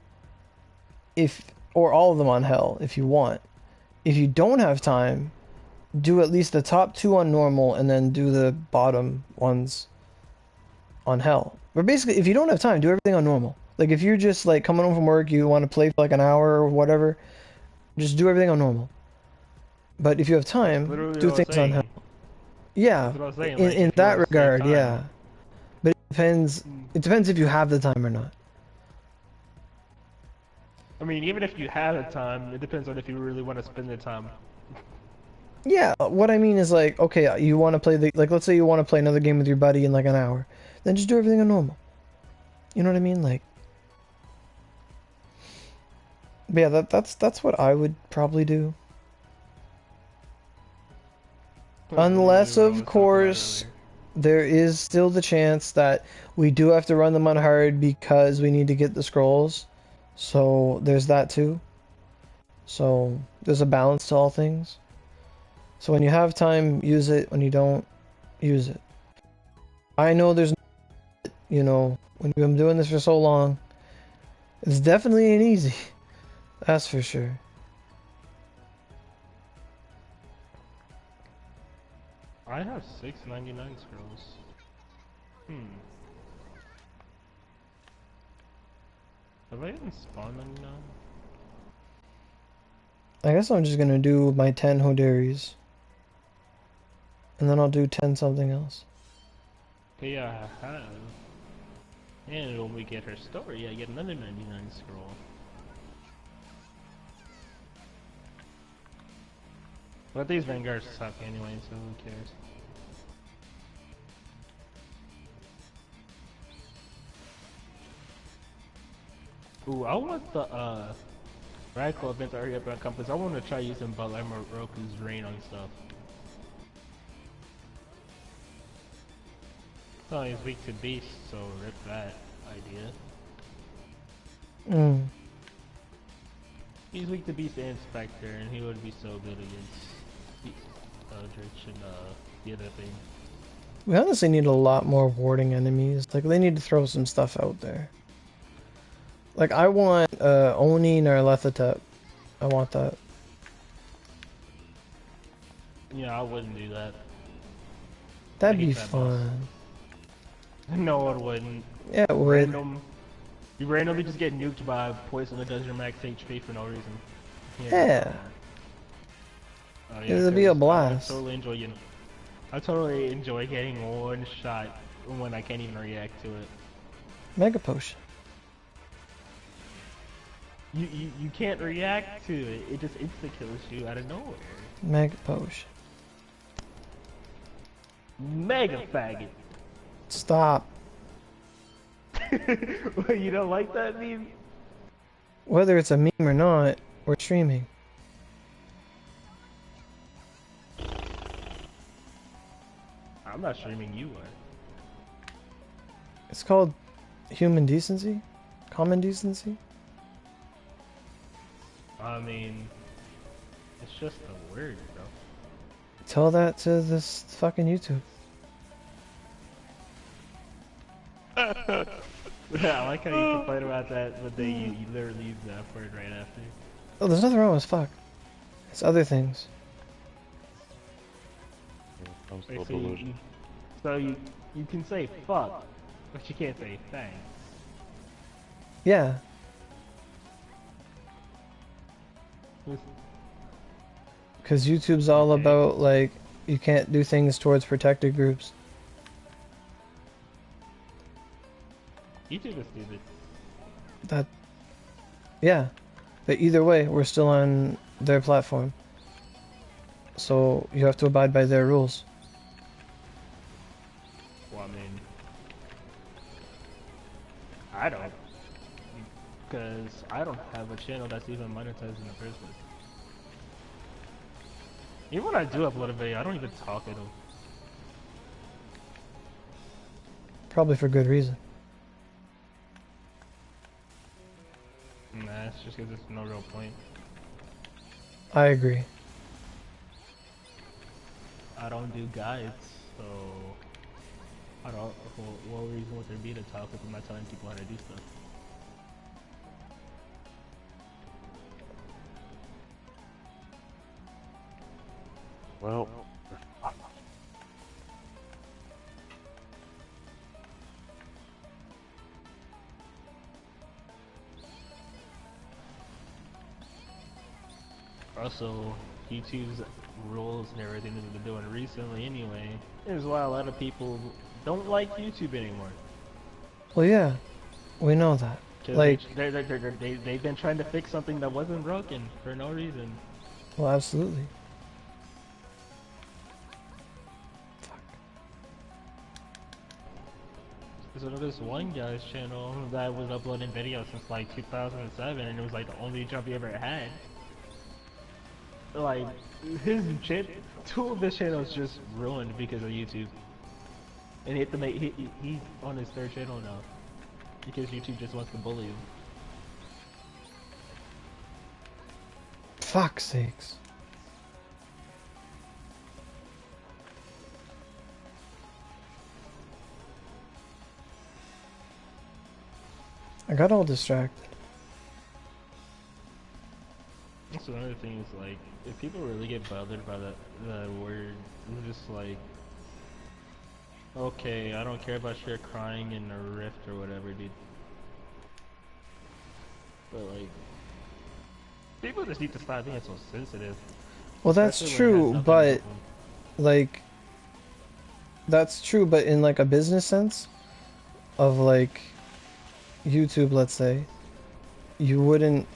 Or all of them on Hell if you want. If you don't have time, do at least the top 2 on normal and then do the bottom ones on Hell. But basically, if you don't have time, do everything on normal. Like if you're just like coming home from work, you want to play for like an hour or whatever, just do everything on normal. But if you have time, do things on Hell. Yeah, in that regard, yeah. But it depends if you have the time or not. I mean, even if you have the time, it depends on if you really want to spend the time. Yeah, what I mean is like, okay, you want to play like, let's say you want to play another game with your buddy in like an hour, then just do everything on normal. You know what I mean? Like, but yeah, that's what I would probably do. Unless, of course, there is still the chance that we do have to run them on hard because we need to get the scrolls. So there's that too. So there's a balance to all things. So when you have time, use it. When you don't, use it. I know there's, you know, when you've been doing this for so long, it's definitely ain't easy. That's for sure. I have 699 scrolls. Have I even spawned 99? I guess I'm just gonna do my 10 Hoderis. And then I'll do 10 something else. Okay, yeah, I have. And when we get her story, I get another 99 scroll. But these Vanguards suck anyway, so who cares? Ooh, I want the Radical events already up on Compass. I want to try using Balamma Roku's Rain on stuff. Oh, he's weak to beast, so rip that idea. He's weak to Beast and Spectre, and he would be so good against Eldritch and the other thing. We honestly need a lot more warding enemies. Like, they need to throw some stuff out there. Like, I want Oni Narlethatep. I want that. Yeah, I wouldn't do that. That'd be fun. No, it wouldn't. Yeah, it would. You randomly just get nuked by poison that does your max HP for no reason. Yeah. Oh, yeah, It'd be a blast. I totally enjoy getting one shot when I can't even react to it. Mega Potion. You can't react to it. It just insta kills you out of nowhere. Mega Potion. Mega faggot. Stop. You don't like that meme? Whether it's a meme or not, we're streaming. I'm not streaming, you are. It's called human decency? Common decency? I mean, it's just a word, bro. Tell that to this fucking YouTube. Yeah, I like how you complain about that, but then you literally use the F word right after. Oh, there's nothing wrong with fuck. It's other things. I'm Wait, still delusional. So you can say fuck, but you can't say thanks. Yeah. Because YouTube's all about, like, you can't do things towards protected groups. YouTube is stupid. That... Yeah. But either way, we're still on their platform. So, you have to abide by their rules. Well, I mean... I don't. Because I don't have a channel that's even monetized in the first place. Even when I do upload a video, I don't even talk at them. Probably for good reason. Nah, it's just because there's no real point. I agree. I don't do guides, so... I don't... What reason would there be to talk if I'm not telling people how to do stuff? Well, also, YouTube's rules and everything that they've been doing recently anyway, is why a lot of people don't like YouTube anymore. Well, yeah. We know that. Like... They've been trying to fix something that wasn't broken for no reason. Well, absolutely. So this one guy's channel that was uploading videos since like 2007, and it was like the only job he ever had. Like his two of his channels just ruined because of YouTube, and he had to make he's on his third channel now because YouTube just wants to bully him. Fuck's sakes. I got all distracted. Also, another thing is like, if people really get bothered by the word, it's just like, okay, I don't care about your crying in a rift or whatever, dude. But like, people just need to stop being so sensitive. Well, that's true, but like, that's true, but in like a business sense of like YouTube, let's say, you wouldn't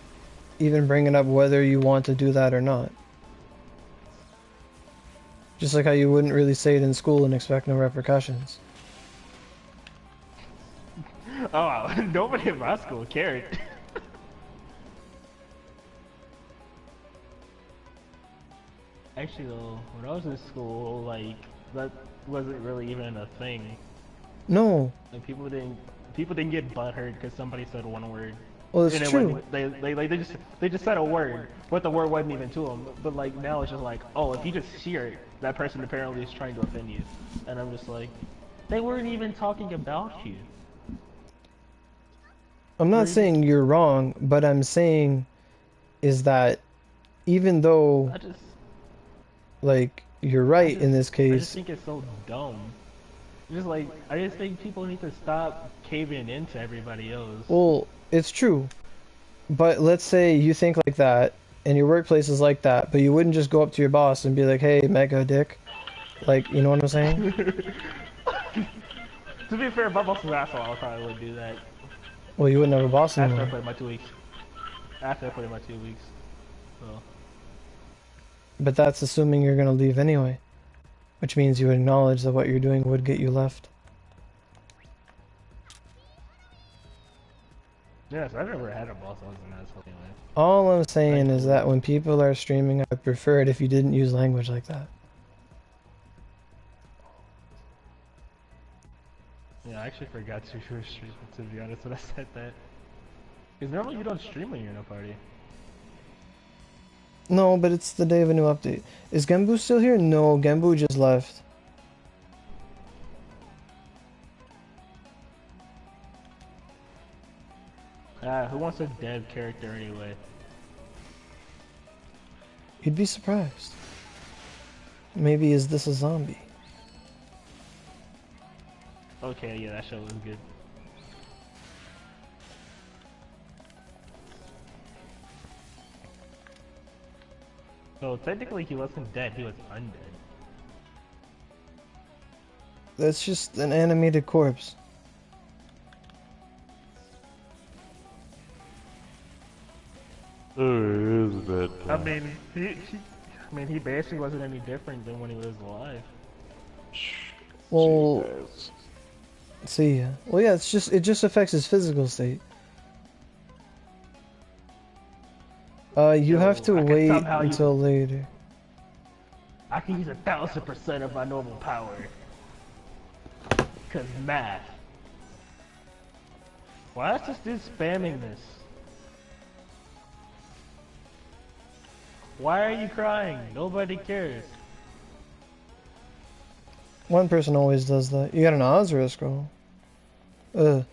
even bring it up whether you want to do that or not. Just like how you wouldn't really say it in school and expect no repercussions. Oh, nobody in my school cared. Actually though, when I was in school, like, that wasn't really even a thing. No. Like, people didn't get butthurt because somebody said one word. Well, it's And it true. wasn't, they just said a word, but the word wasn't even to them. But like now it's just like, oh, if you just hear it, that person apparently is trying to offend you, and I'm just like, they weren't even talking about you. I'm not saying you're wrong, but I'm saying is that even though I just, like you're right in this I just case, think it's so dumb. Just like, I just think people need to stop caving into everybody else. well, it's true. But let's say you think like that and your workplace is like that, but you wouldn't just go up to your boss and be like, "Hey, mega dick." Like, you know what I'm saying? To be fair, if my boss was an asshole, I probably would do that. Well, you wouldn't have a boss After I anymore. put in my 2 weeks. After I put in my 2 weeks. So. But that's assuming you're gonna leave anyway, which means you acknowledge that what you're doing would get you left. Yes, I've never had a boss that was an asshole anyway. All I'm saying is that when people are streaming, I would prefer it if you didn't use language like that. Yeah, I actually forgot to you were streaming, to be honest, when I said that. Because normally you don't stream when you're in a party. No, but it's the day of a new update. Is Genbu still here? No, Genbu just left. Who wants a dead character anyway? You'd be surprised. Maybe is this a zombie? Okay, yeah, that show was good. So technically he wasn't dead, he was undead. That's just an animated corpse. There is bad. I mean, he basically wasn't any different than when he was alive. Well, see ya. Well, yeah, it just affects his physical state. You have to wait until later. I can use 1000% of my normal power. Cause math. Why is this dude spamming this? Why are you crying? Nobody cares. One person always does that. You got an Oz or a scroll? Ugh.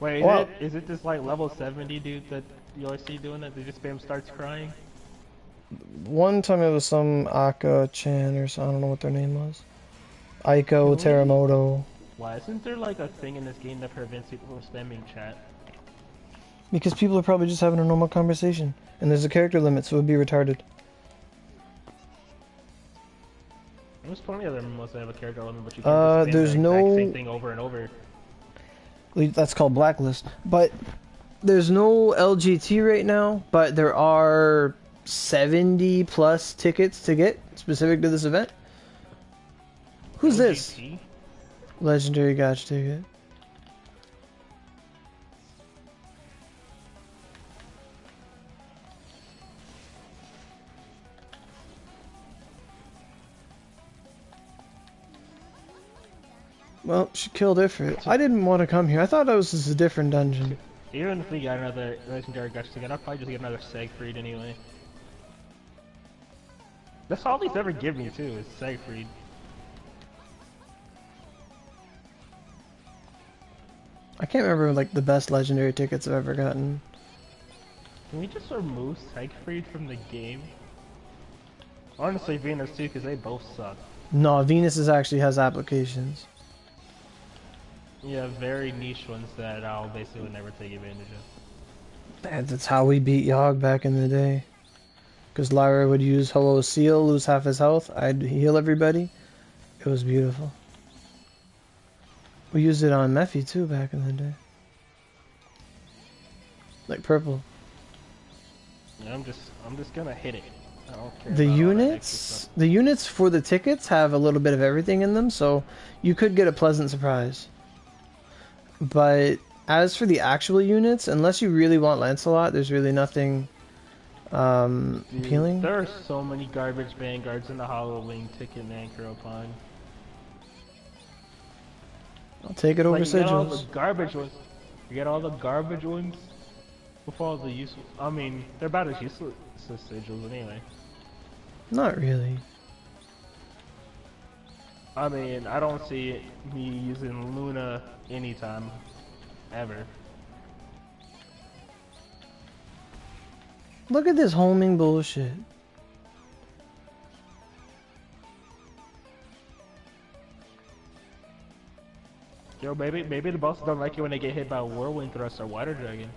Wait, Well, is it this like level 70 dude that you always see doing that? They just spam starts crying? one time it was some Aka-chan or so, I don't know what their name was. Aiko Teramoto. Why isn't there like a thing in this game that prevents people from spamming chat? Because people are probably just having a normal conversation. And there's a character limit, so it would be retarded. There's plenty of them unless they have a character limit, but you can't just spam there's the no... exact same thing over and over. That's called blacklist. But there's no LGT right now, but there are 70 plus tickets to get specific to this event. Who's this? Legendary Gotcha ticket. Well, she killed Ifrit. I didn't want to come here. I thought that was just a different dungeon. Even if we got another legendary Gotcha ticket, I'll probably just get another Segfried anyway. That's all these ever give me too, is Segfried. I can't remember like the best legendary tickets I've ever gotten. Can we just remove Segfried from the game? Honestly, Venus too, because they both suck. No, Venus actually has applications. Yeah, very niche ones that I'll basically never take advantage of. That's how we beat Yogg back in the day. Because Lyra would use Hello Seal, lose half his health. I'd heal everybody. It was beautiful. We used it on Mephi too back in the day. Like purple. Yeah, I'm just gonna hit it. I don't care The about all that extra units, stuff. the units for the tickets have a little bit of everything in them, so you could get a pleasant surprise. But as for the actual units, unless you really want Lancelot, there's really nothing appealing. There are so many garbage vanguards in the Halloween ticket, man, Kuropon. I'll take it over Like, you get all the sigils. garbage ones. You get all the garbage ones, With all the useful, I mean, they're about as useless as sigils anyway. Not really. I mean, I don't see me using Luna anytime, ever. Look at this homing bullshit. Yo, maybe the bosses don't like it when they get hit by a Whirlwind Thrust or Water Dragon.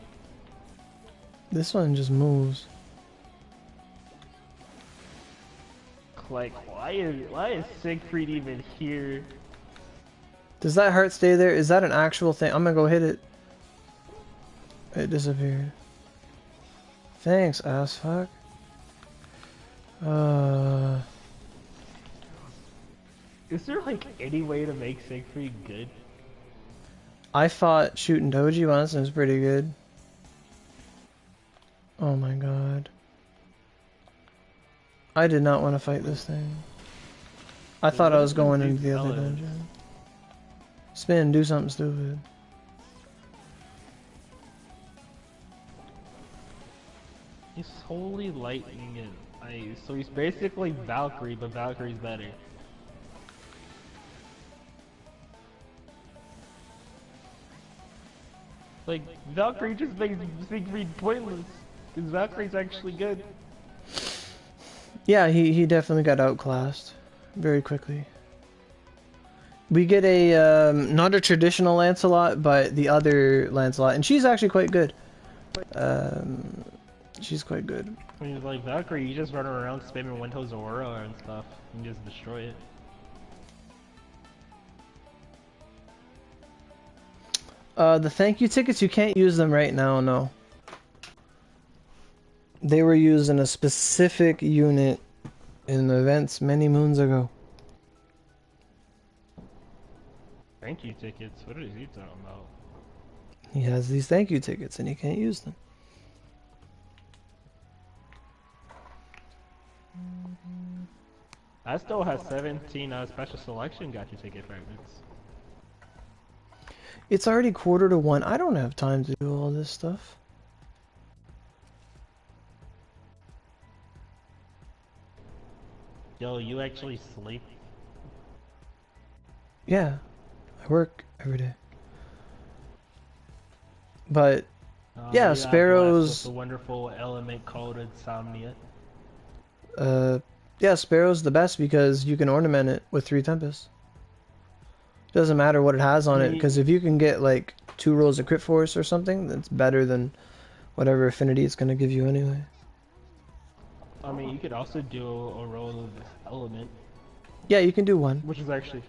This one just moves. Like, why is Siegfried even here? Does that heart stay there? Is that an actual thing? I'm gonna go hit it. It disappeared. Thanks, ass fuck. Is there like any way to make Siegfried good? I fought shooting Doji once and it was pretty good. Oh my god. I did not want to fight this thing. I thought I was going into the other dungeon. Spin, do something stupid. He's Holy Lightning and Ice, so he's basically Valkyrie, but Valkyrie's better. Like, Valkyrie just makes Siegfried pointless, because Valkyrie's actually good. Yeah, he definitely got outclassed very quickly. We get a, not a traditional Lancelot, but the other Lancelot, and she's actually quite good. She's quite good. I mean, like, Valkyrie, you just run around spamming Windows Aurora and stuff, and just destroy it. The thank you tickets, you can't use them right now, no. They were used in a specific unit in events many moons ago. Thank you tickets? What is he talking about? He has these thank you tickets and he can't use them. I still have 17 special selection gotcha ticket fragments. It's already 1:45. I don't have time to do all this stuff. Yo, you actually sleep? Yeah, I work every day. But yeah, Sparrow's the wonderful element called insomnia. Yeah, Sparrow's the best because you can ornament it with 3 Tempests. Doesn't matter what it has on it, because if you can get like 2 rolls of crit force or something, that's better than whatever affinity it's gonna give you anyway. I mean, you could also do a roll of element. Yeah, you can do 1. Which is actually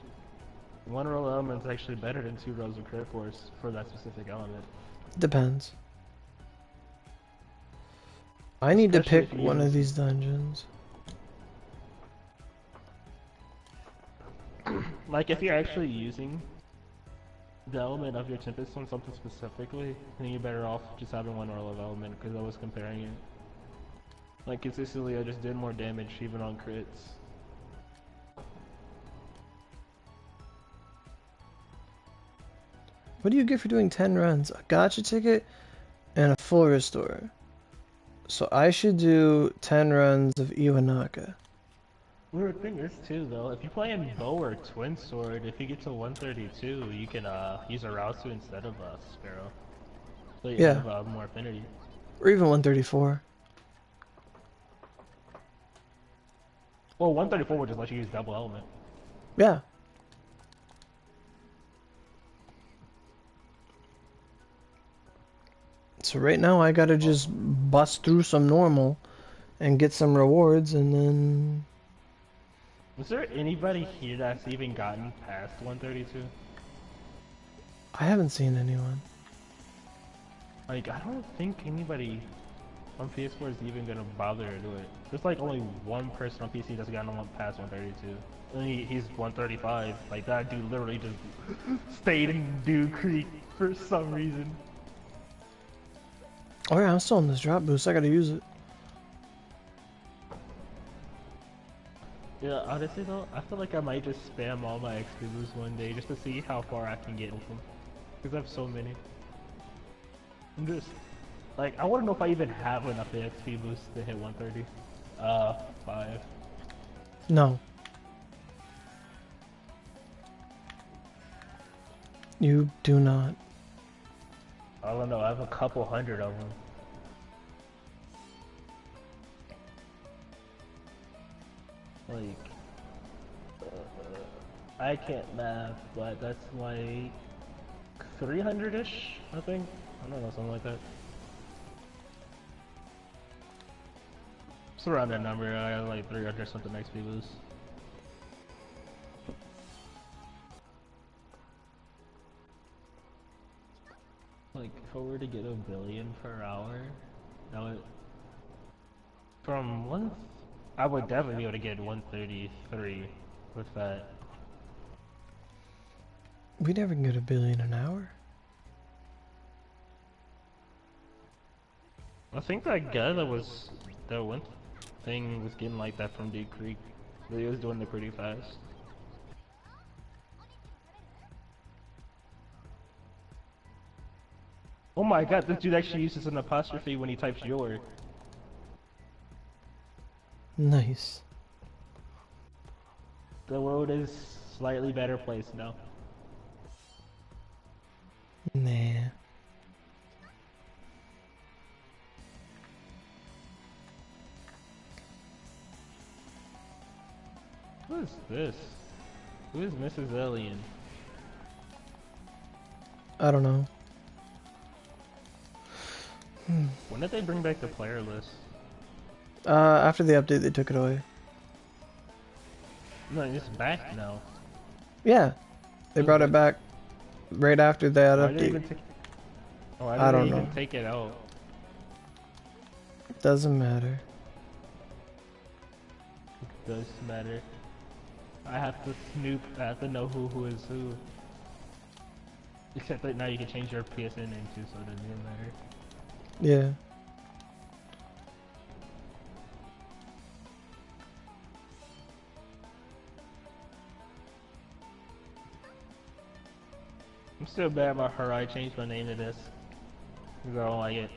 1 roll of element is actually better than 2 rolls of crit force for that specific element. Depends. I need to Especially pick one of these dungeons. Like, if you're actually using the element of your Tempest on something specifically, then you're better off just having 1 roll of element, because I was comparing it. Like, consistently, I just did more damage even on crits. What do you get for doing 10 runs? A gotcha ticket and a full restore. So I should do 10 runs of Iwanaka. Weird thing is too though, if you play in bow or twin sword, if you get to 132, you can use a Raosu instead of Sparrow. So you have more affinity. Or even 134. Well, 134 would just let you use double element. Yeah. So right now I gotta just bust through some normal and get some rewards and then... Was there anybody here that's even gotten past 132? I haven't seen anyone. Like, I don't think anybody on PS4 is even gonna bother to do it. There's like only one person on PC that's gotten past 132. And he's 135. Like, that dude literally just stayed in Dew Creek for some reason. Oh yeah, I'm still on this drop boost. I gotta use it. Yeah, honestly though, I feel like I might just spam all my XP boosts one day just to see how far I can get with them. Because I have so many. I'm just Like, I want to know if I even have enough XP boost to hit 130. 5. No. You do not. I don't know, I have a couple hundred of them. Like, I can't math, but that's like 300-ish, I think. I don't know, something like that. It's around that number. I got like 300 something XP boost. Like, if I were to get a billion per hour, that would... From one... I would definitely be able to get 133 with that. We never can get a billion an hour. I think that guy that was... That one thing was getting like that from Deep Creek. But he was doing it pretty fast. Oh my god, this dude actually uses an apostrophe when he types your. Nice. The world is slightly better place now. Nah. Who is this? Who is Mrs. Alien? I don't know. When did they bring back the player list? After the update, they took it away. No, it's back now. Yeah, they brought it back right after that Why did they update. even take... Why I did don't they even know. take it out? Doesn't matter. It does matter. I have to snoop. I have to know who is who. Except that now you can change your PSN name too, so it doesn't even matter. Yeah. I'm still bad about her. I changed my name to this. Because I don't like it.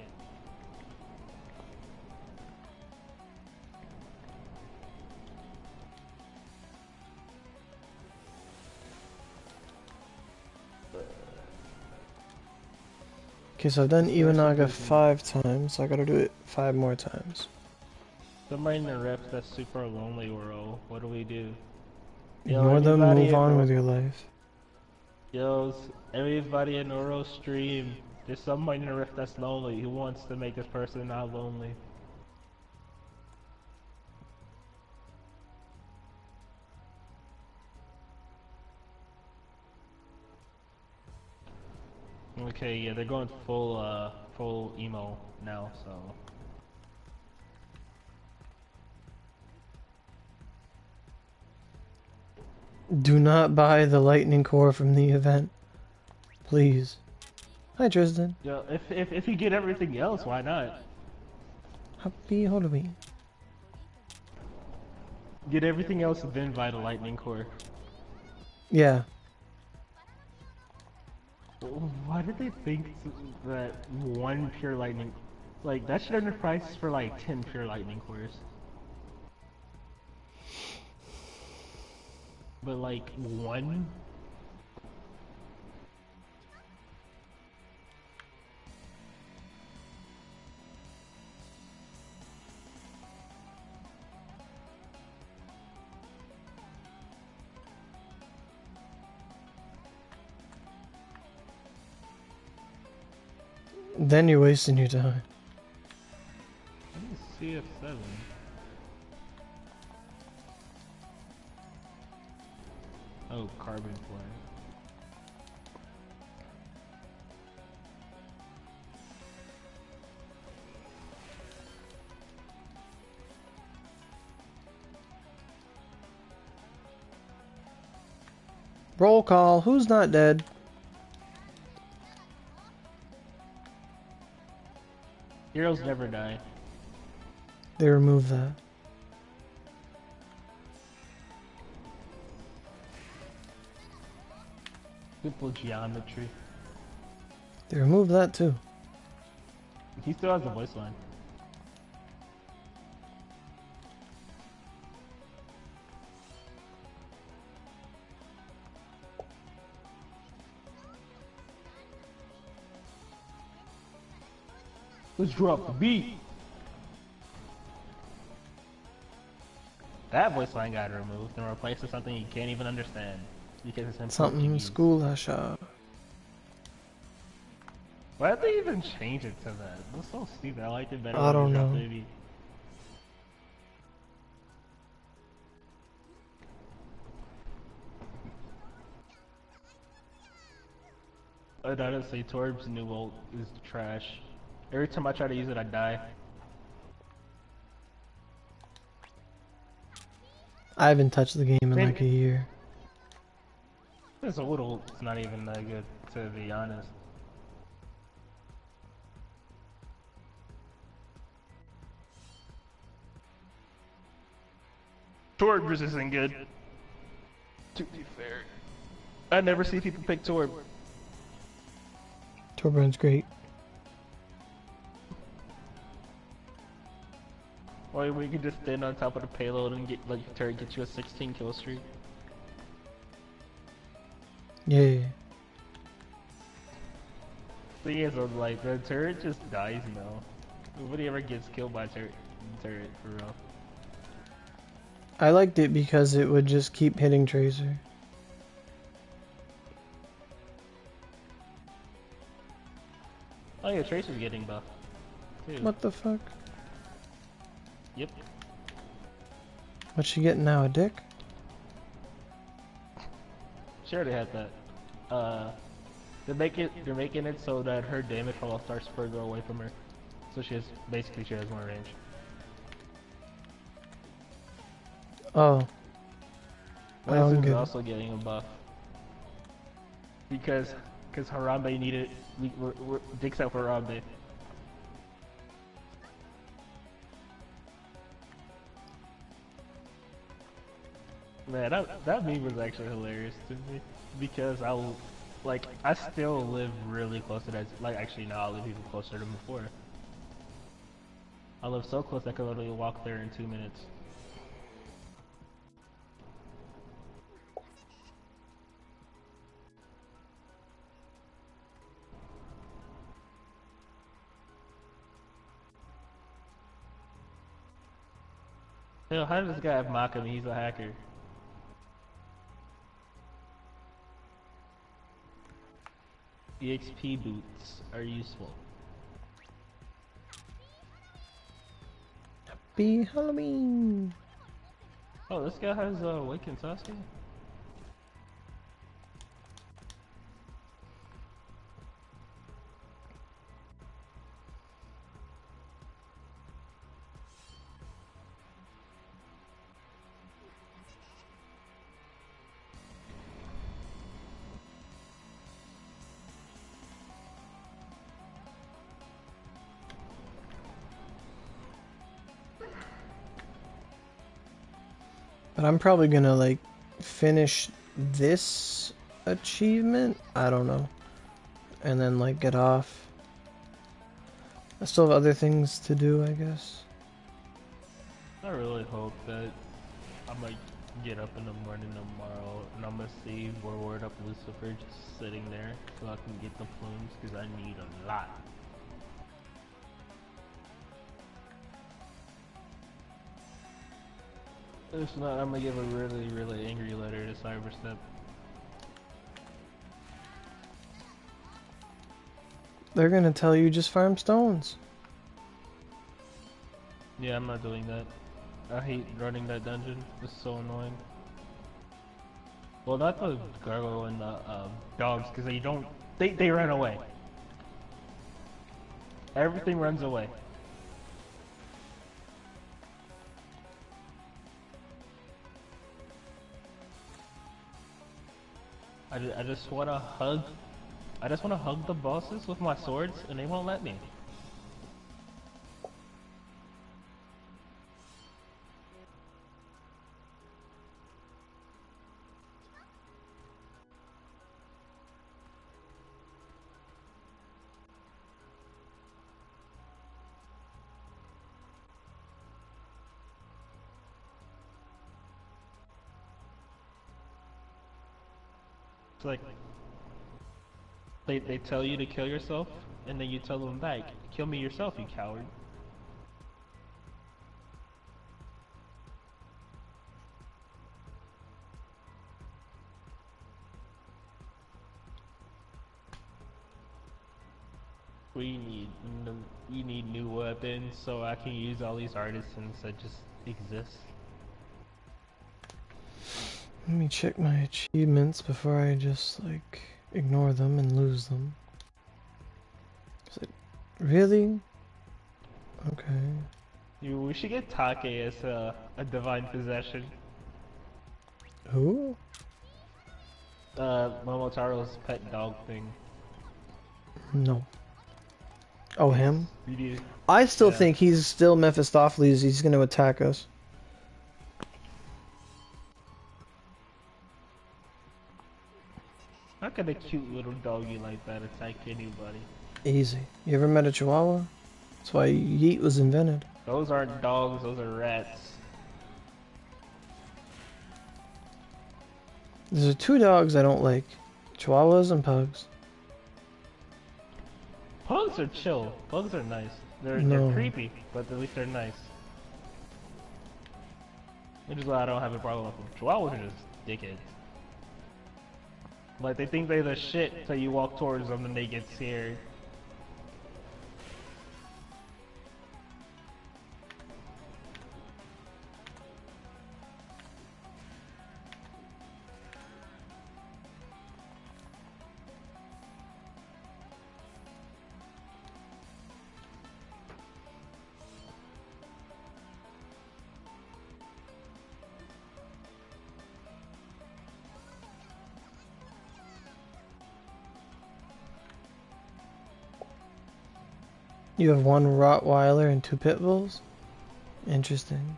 Okay, so I've done Iwanaga 5 times, so I gotta do it 5 more times. Somebody in the rep that's super lonely, Oro. What do we do? Ignore them, move on with your life. Yo, everybody in Oro stream. There's somebody in the rep that's lonely. Who wants to make this person not lonely? Okay, yeah, they're going full emo now, so. Do not buy the lightning core from the event. Please. Hi, Tristan. Yo, if you get everything else, why not? Happy Halloween. Get everything else, then buy the lightning core. Yeah. Why did they think that one pure lightning... Like, that should have been priced for like 10 pure lightning cores. But like, one? Then you're wasting your time. CF7. Oh, carbon flag. Roll call. Who's not dead? Heroes never die. They removed that. Simple geometry. They removed that too. He still has the voice line. Let's drop the beat. That voice line got removed and replaced with something you can't even understand because it's in Something Portuguese. school Asha. Why did they even change it to that? That's so stupid. I liked it better I when don't they dropped know. the beat. I gotta say, Torb's new ult is trash. Every time I try to use it, I die. I haven't touched the game in Man, like a year. This old ult's not even that good, to be honest. Torb isn't good. To be fair, I never see people pick Torb. Torbjorn's great. Or we can just stand on top of the payload and get like turret get you a 16 kill streak. Yeah. Thing is, like the turret just dies now. Nobody ever gets killed by turret for real. I liked it because it would just keep hitting Tracer. Oh yeah, Tracer's getting buffed too. What the fuck? Yep. What's she getting now? A dick? She already had that. They're making it so that her damage fall starts further away from her. So she has more range. Oh. I don't Winston's get it. also getting a buff. Because Harambe needed we're dicks out for Harambe. Man, that meme was actually hilarious to me because I still live really close to that. Like, actually, now I live even closer than before. I live so close I could literally walk there in 2 minutes. Hell, how does this guy have Makami? He's a hacker. EXP boots are useful. Happy Halloween! Oh, this guy has Awaken Sasuke? But I'm probably gonna like finish this achievement. I don't know. And then like get off. I still have other things to do, I guess. I really hope that I might get up in the morning tomorrow and I'm gonna see Warward Up Lucifer just sitting there so I can get the plumes because I need a lot. If not, I'm gonna give a really, really angry letter to Cyberstep. They're gonna tell you just farm stones. Yeah, I'm not doing that. I hate running that dungeon. It's so annoying. Well, not the gargoyle and the dogs, because they run away. Everything runs away. I just wanna hug. I just wanna hug the bosses with my swords, and they won't let me. It's like they tell you to kill yourself, and then you tell them back, kill me yourself, you coward. We need new weapons so I can use all these artisans that just exist. Let me check my achievements before I just like ignore them and lose them. Really? Okay. We should get Take as a divine possession. Who? Momotaro's pet dog thing. No. Oh, him? We need. I still think he's still Mephistopheles. He's going to attack us. How can a cute little doggy like that attack anybody? Easy. You ever met a Chihuahua? That's why Yeet was invented. Those aren't dogs, those are rats. There's two dogs I don't like. Chihuahuas and pugs. Pugs are chill. Pugs are nice. They're creepy, but at least they're nice. Which is why I don't have a problem with them. Chihuahuas are just dickheads. Like, they think they're the shit till you walk towards them and they get scared. You have one Rottweiler and two Pit Bulls? Interesting.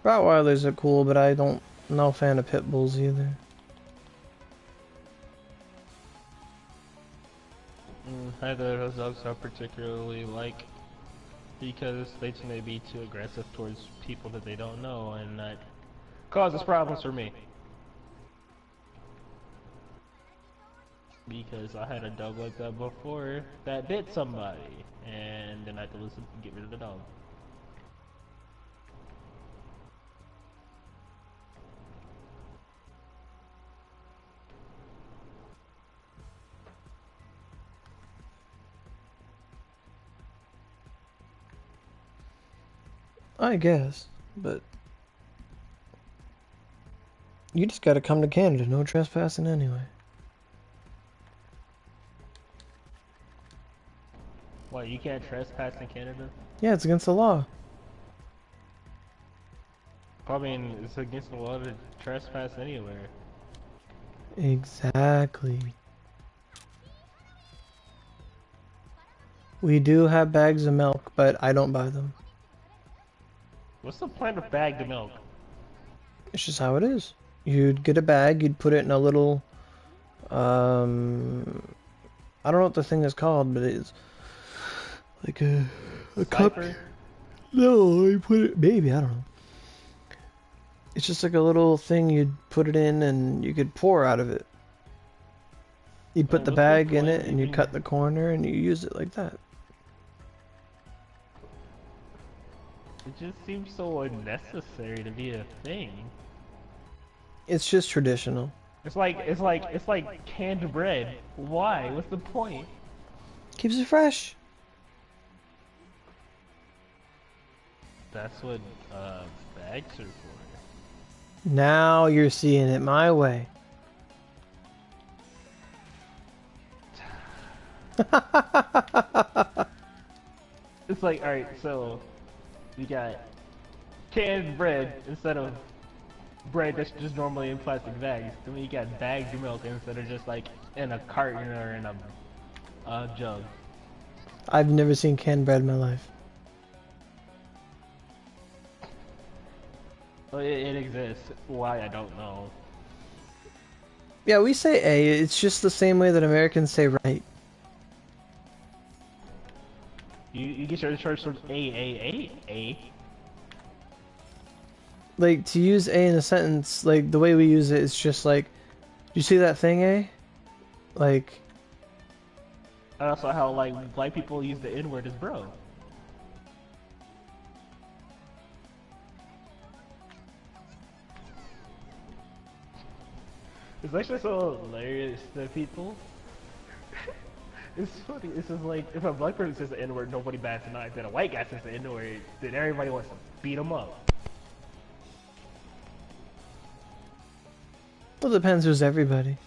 Rottweilers are cool, but I don't, no fan of Pit Bulls either. Neither of those dogs I particularly like, because they tend to be too aggressive towards people that they don't know, and that causes problems for me. Because I had a dog like that before that bit somebody, and then I had to listen and get rid of the dog. I guess, but you just gotta come to Canada, no trespassing anyway. What, you can't trespass in Canada? Yeah, it's against the law. I mean, it's against the law to trespass anywhere. Exactly. We do have bags of milk, but I don't buy them. What's the point of bagged milk? It's just how it is. You'd get a bag, you'd put it in a little, I don't know what the thing is called, but it's like a cup. No, you put it, maybe, I don't know. It's just like a little thing you'd put it in and you could pour out of it. You'd put the bag in it and you'd cut the corner and you use it like that. It just seems so unnecessary to be a thing. It's just traditional. It's like canned bread. Why? What's the point? Keeps it fresh. That's what bags are for. Now you're seeing it my way. It's like, alright, so you got canned bread instead of bread that's just normally in plastic bags. Then you got bagged milk instead of just like in a carton or in a jug. I've never seen canned bread in my life. Well, it exists. Why, I don't know. Yeah, we say A. It's just the same way that Americans say right. You get your church from A. Like, to use A in a sentence, like, the way we use it is just like, You see that thing, eh? Like, And also how like black people use the N word as bro. It's actually so hilarious to people. It's funny. It's just like if a black person says the N word, nobody bats an eye. Then a white guy says the N word, then everybody wants to beat him up. well, it depends who's everybody.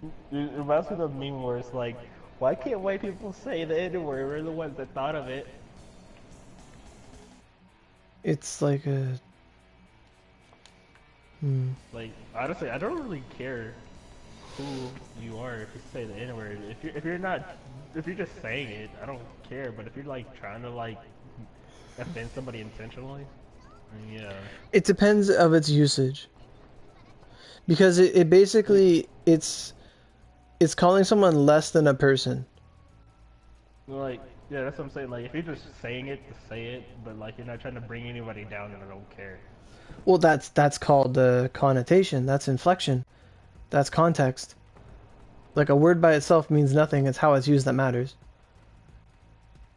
It reminds me of the meme where it's like, why can't white people say the N word? We're the ones that thought of it. It's like a... Like honestly, I don't really care who you are if you say the N word. If you're just saying it, I don't care. But if you're like trying to like offend somebody intentionally, then yeah. It depends of its usage. Because it basically, it's calling someone less than a person. Like, yeah, that's what I'm saying. Like, if you're just saying it to say it, but like you're not trying to bring anybody down, then I don't care. Well, that's called connotation. That's inflection. That's context. Like, a word by itself means nothing. It's how it's used that matters.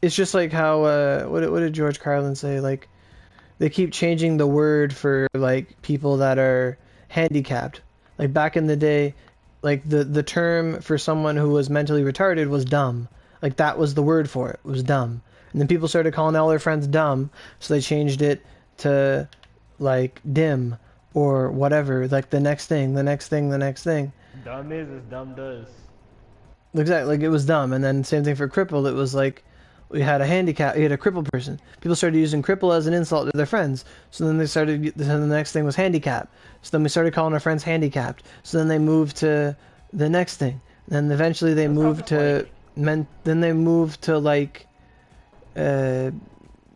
It's just like how, what did George Carlin say? Like, they keep changing the word for, like, people that are handicapped. Like, back in the day, like, the term for someone who was mentally retarded was dumb. Like, that was the word for it. It was dumb. And then people started calling all their friends dumb, so they changed it to, like, dim or whatever. Like, the next thing, the next thing, the next thing. Dumb is as dumb does. Exactly, like, it was dumb. And then same thing for crippled. It was like, we had a handicap, we had a crippled person. People started using cripple as an insult to their friends. So then then the next thing was handicap. So then we started calling our friends handicapped. So then they moved to the next thing. And then eventually they moved to then they moved to like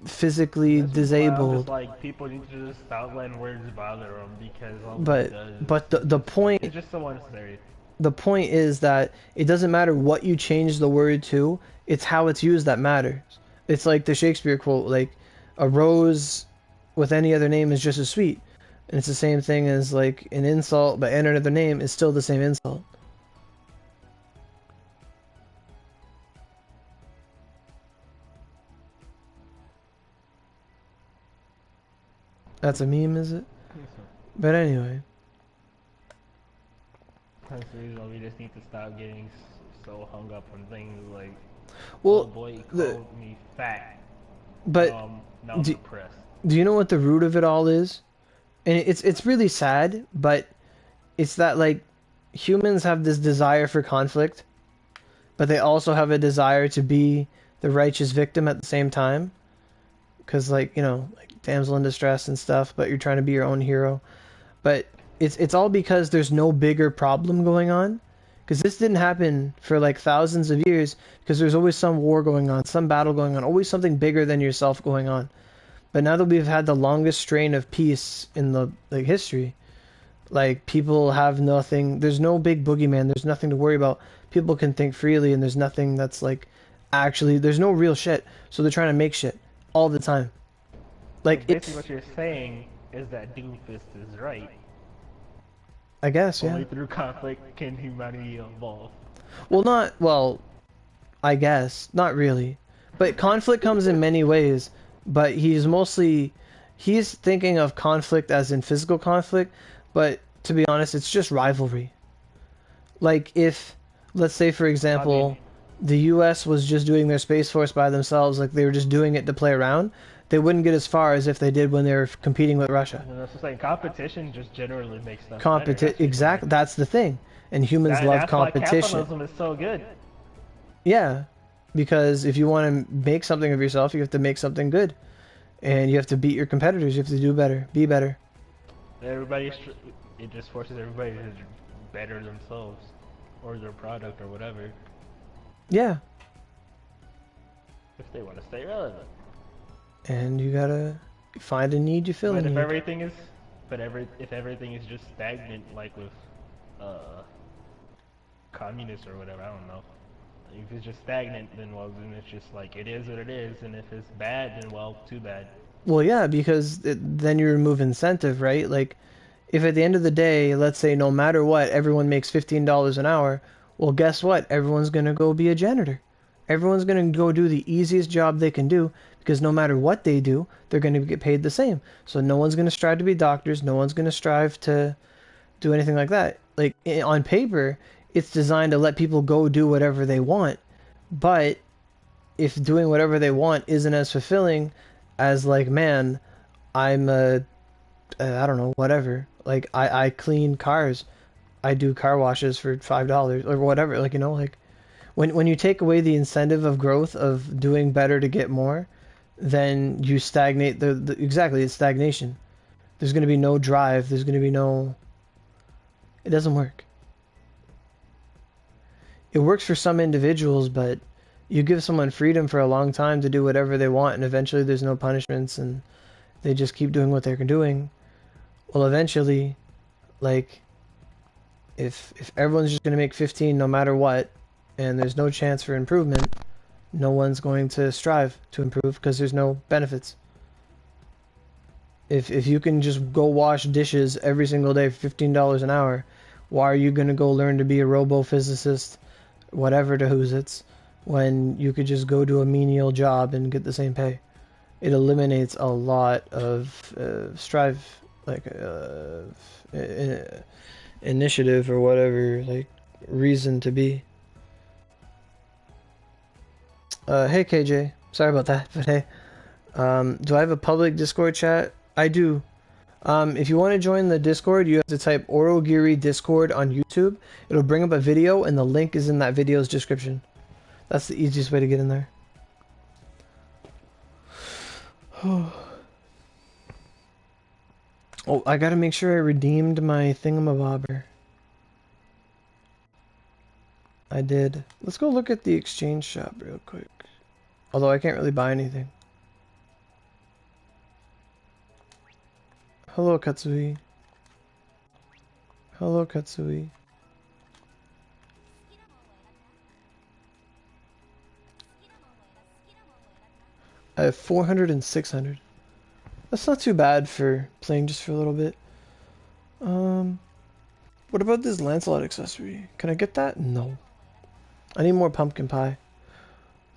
physically disabled. Just like people need to just stop letting words bother them because all But it does, but the point it's just so unnecessary. the point is that it doesn't matter what you change the word to, it's how it's used that matters. It's like the Shakespeare quote, like, a rose with any other name is just as sweet. And it's the same thing as, like, an insult, but any other name is still the same insult. That's a meme, is it? But anyway. That's the reason we just need to stop getting so hung up on things like, Well, oh boy, he called me fat. But now I'm depressed. do you know what the root of it all is? And it's really sad, but it's that, like, humans have this desire for conflict, but they also have a desire to be the righteous victim at the same time. Because, like, you know, like damsel in distress and stuff, but you're trying to be your own hero. But it's all because there's no bigger problem going on. Because this didn't happen for like thousands of years, because there's always some war going on, some battle going on, always something bigger than yourself going on. But now that we've had the longest strain of peace in the like history, like, people have nothing, there's no big boogeyman, there's nothing to worry about. People can think freely, and there's nothing that's like actually, there's no real shit. So they're trying to make shit all the time. Like, so basically what you're saying is that Doomfist is right. I guess, yeah. Only through conflict can humanity evolve. Well, I guess. Not really. But conflict comes in many ways, but he's thinking of conflict as in physical conflict, but to be honest, it's just rivalry. Like, if, let's say, for example, the US was just doing their Space Force by themselves, like they were just doing it to play around, they wouldn't get as far as if they did when they were competing with Russia. And that's what I'm saying. Competition just generally makes stuff better. Exactly, that's the thing. And humans love competition. That's why capitalism is so good. Yeah, because if you want to make something of yourself, you have to make something good. And you have to beat your competitors, you have to do better, be better. It just forces everybody to better themselves, or their product, or whatever. Yeah. If they want to stay relevant. And you gotta find a need, you fill a need. If everything is just stagnant, like with communists or whatever, I don't know. If it's just stagnant, then it's just like it is what it is, and if it's bad, then well, too bad. Well, yeah, because then you remove incentive, right? Like, if at the end of the day, let's say no matter what, everyone makes $15 an hour, well, guess what? Everyone's going to go be a janitor. Everyone's going to go do the easiest job they can do because no matter what they do, they're going to get paid the same. So no one's going to strive to be doctors. No one's going to strive to do anything like that. Like on paper, it's designed to let people go do whatever they want. But if doing whatever they want isn't as fulfilling as like, man, I'm a, I don't know, whatever. Like I clean cars. I do car washes for $5 or whatever. Like, you know, like when you take away the incentive of growth of doing better to get more, then you stagnate exactly, it's stagnation. There's going to be no drive. There's going to be no, it doesn't work. It works for some individuals, but you give someone freedom for a long time to do whatever they want, and eventually there's no punishments, and they just keep doing what they're doing. Well, eventually, like, if everyone's just going to make 15 no matter what, and there's no chance for improvement, no one's going to strive to improve because there's no benefits. If you can just go wash dishes every single day for $15 an hour, why are you going to go learn to be a robo-physicist, whatever to who's it's, when you could just go do a menial job and get the same pay? It eliminates a lot of strive, like initiative or whatever, like reason to be. Hey KJ, sorry about that, but hey, do I have a public Discord chat? I do. If you want to join the Discord, you have to type Aurogiri Discord on YouTube. It'll bring up a video, and the link is in that video's description. That's the easiest way to get in there. Oh, I gotta make sure I redeemed my thingamabobber. I did. Let's go look at the exchange shop real quick. Although I can't really buy anything. Hello, Katsui. Hello, Katsui. I have 400 and 600. That's not too bad for playing just for a little bit. What about this Lancelot accessory? Can I get that? No. I need more pumpkin pie.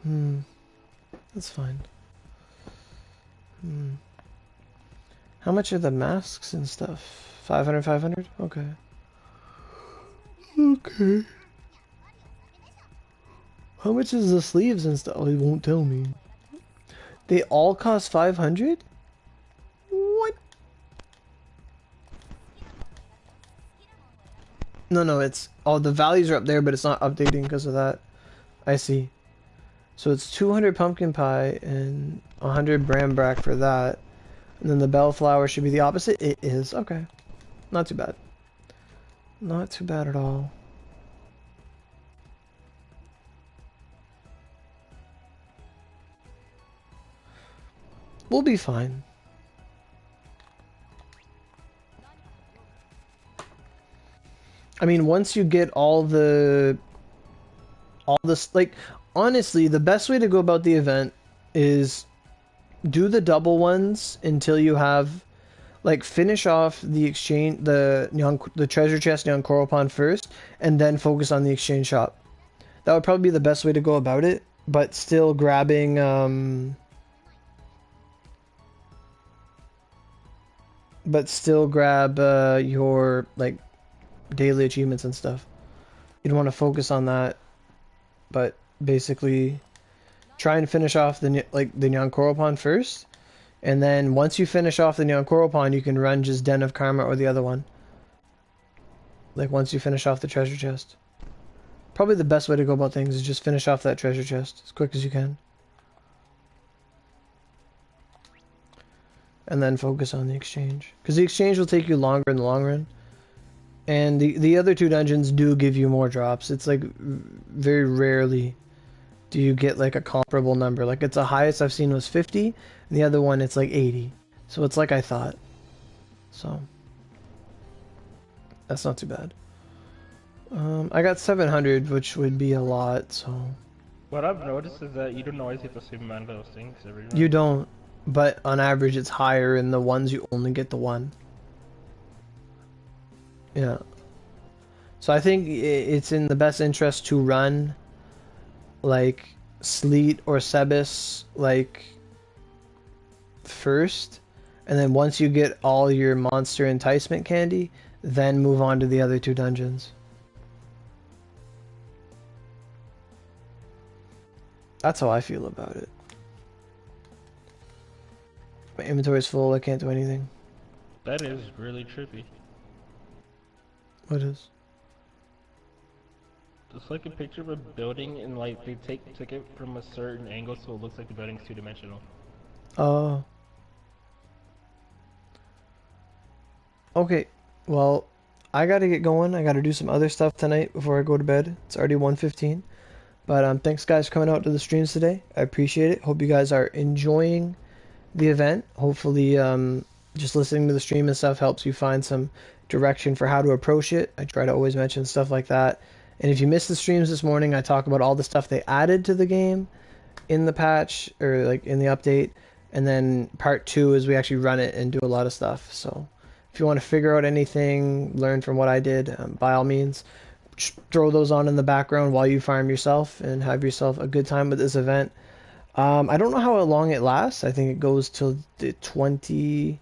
That's fine. How much are the masks and stuff? 500, 500? Okay. Okay. How much is the sleeves and stuff? Oh, they won't tell me. They all cost 500? What? No, it's... Oh, the values are up there, but it's not updating because of that. I see. So it's 200 pumpkin pie and 100 brambrack for that. And then the bellflower should be the opposite. It is. Okay. Not too bad. Not too bad at all. We'll be fine. I mean, once you get all this, like, honestly, the best way to go about the event is do the double ones until you have, like, finish off the exchange, the treasure chest Nyan Pond first, and then focus on the exchange shop. That would probably be the best way to go about it, but still grabbing, your, like, daily achievements and stuff. You'd want to focus on that, but basically try and finish off the Nyan Pond first, and then once you finish off the Nyan Pond, you can run just Den of Karma or the other one. Like, once you finish off the treasure chest. Probably the best way to go about things is just finish off that treasure chest as quick as you can. And then focus on the exchange. Because the exchange will take you longer in the long run. And the other two dungeons do give you more drops. It's like very rarely do you get like a comparable number. Like, it's the highest I've seen was 50, and the other one it's like 80. So it's like I thought. So that's not too bad. I got 700, which would be a lot, so... What I've noticed is that you don't always get the same amount of those things every round. You don't, but on average it's higher in the ones you only get the one. Yeah. So I think it's in the best interest to run like Sleet or Sebis like first, and then once you get all your monster enticement candy, then move on to the other two dungeons. That's how I feel about it. My inventory's full, I can't do anything. That is really trippy. What is? It's like a picture of a building, and like they took it from a certain angle, so it looks like the building's two-dimensional. Oh. Okay, well, I gotta get going. I gotta do some other stuff tonight before I go to bed. It's already 1:15. But thanks guys for coming out to the streams today. I appreciate it. Hope you guys are enjoying the event. Hopefully, just listening to the stream and stuff helps you find some direction for how to approach it. I try to always mention stuff like that. And if you missed the streams this morning, I talk about all the stuff they added to the game in the patch, or like in the update. And then part 2 is we actually run it and do a lot of stuff. So if you want to figure out anything, learn from what I did, by all means, just throw those on in the background while you farm yourself and have yourself a good time with this event. I don't know how long it lasts. I think it goes till the 20...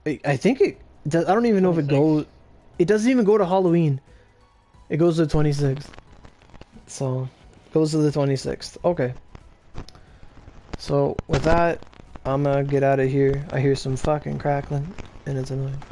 I think it does. I don't even know if it goes... It doesn't even go to Halloween. It goes to the 26th. So, it goes to the 26th. Okay. So, with that, I'm gonna get out of here. I hear some fucking crackling, and it's annoying.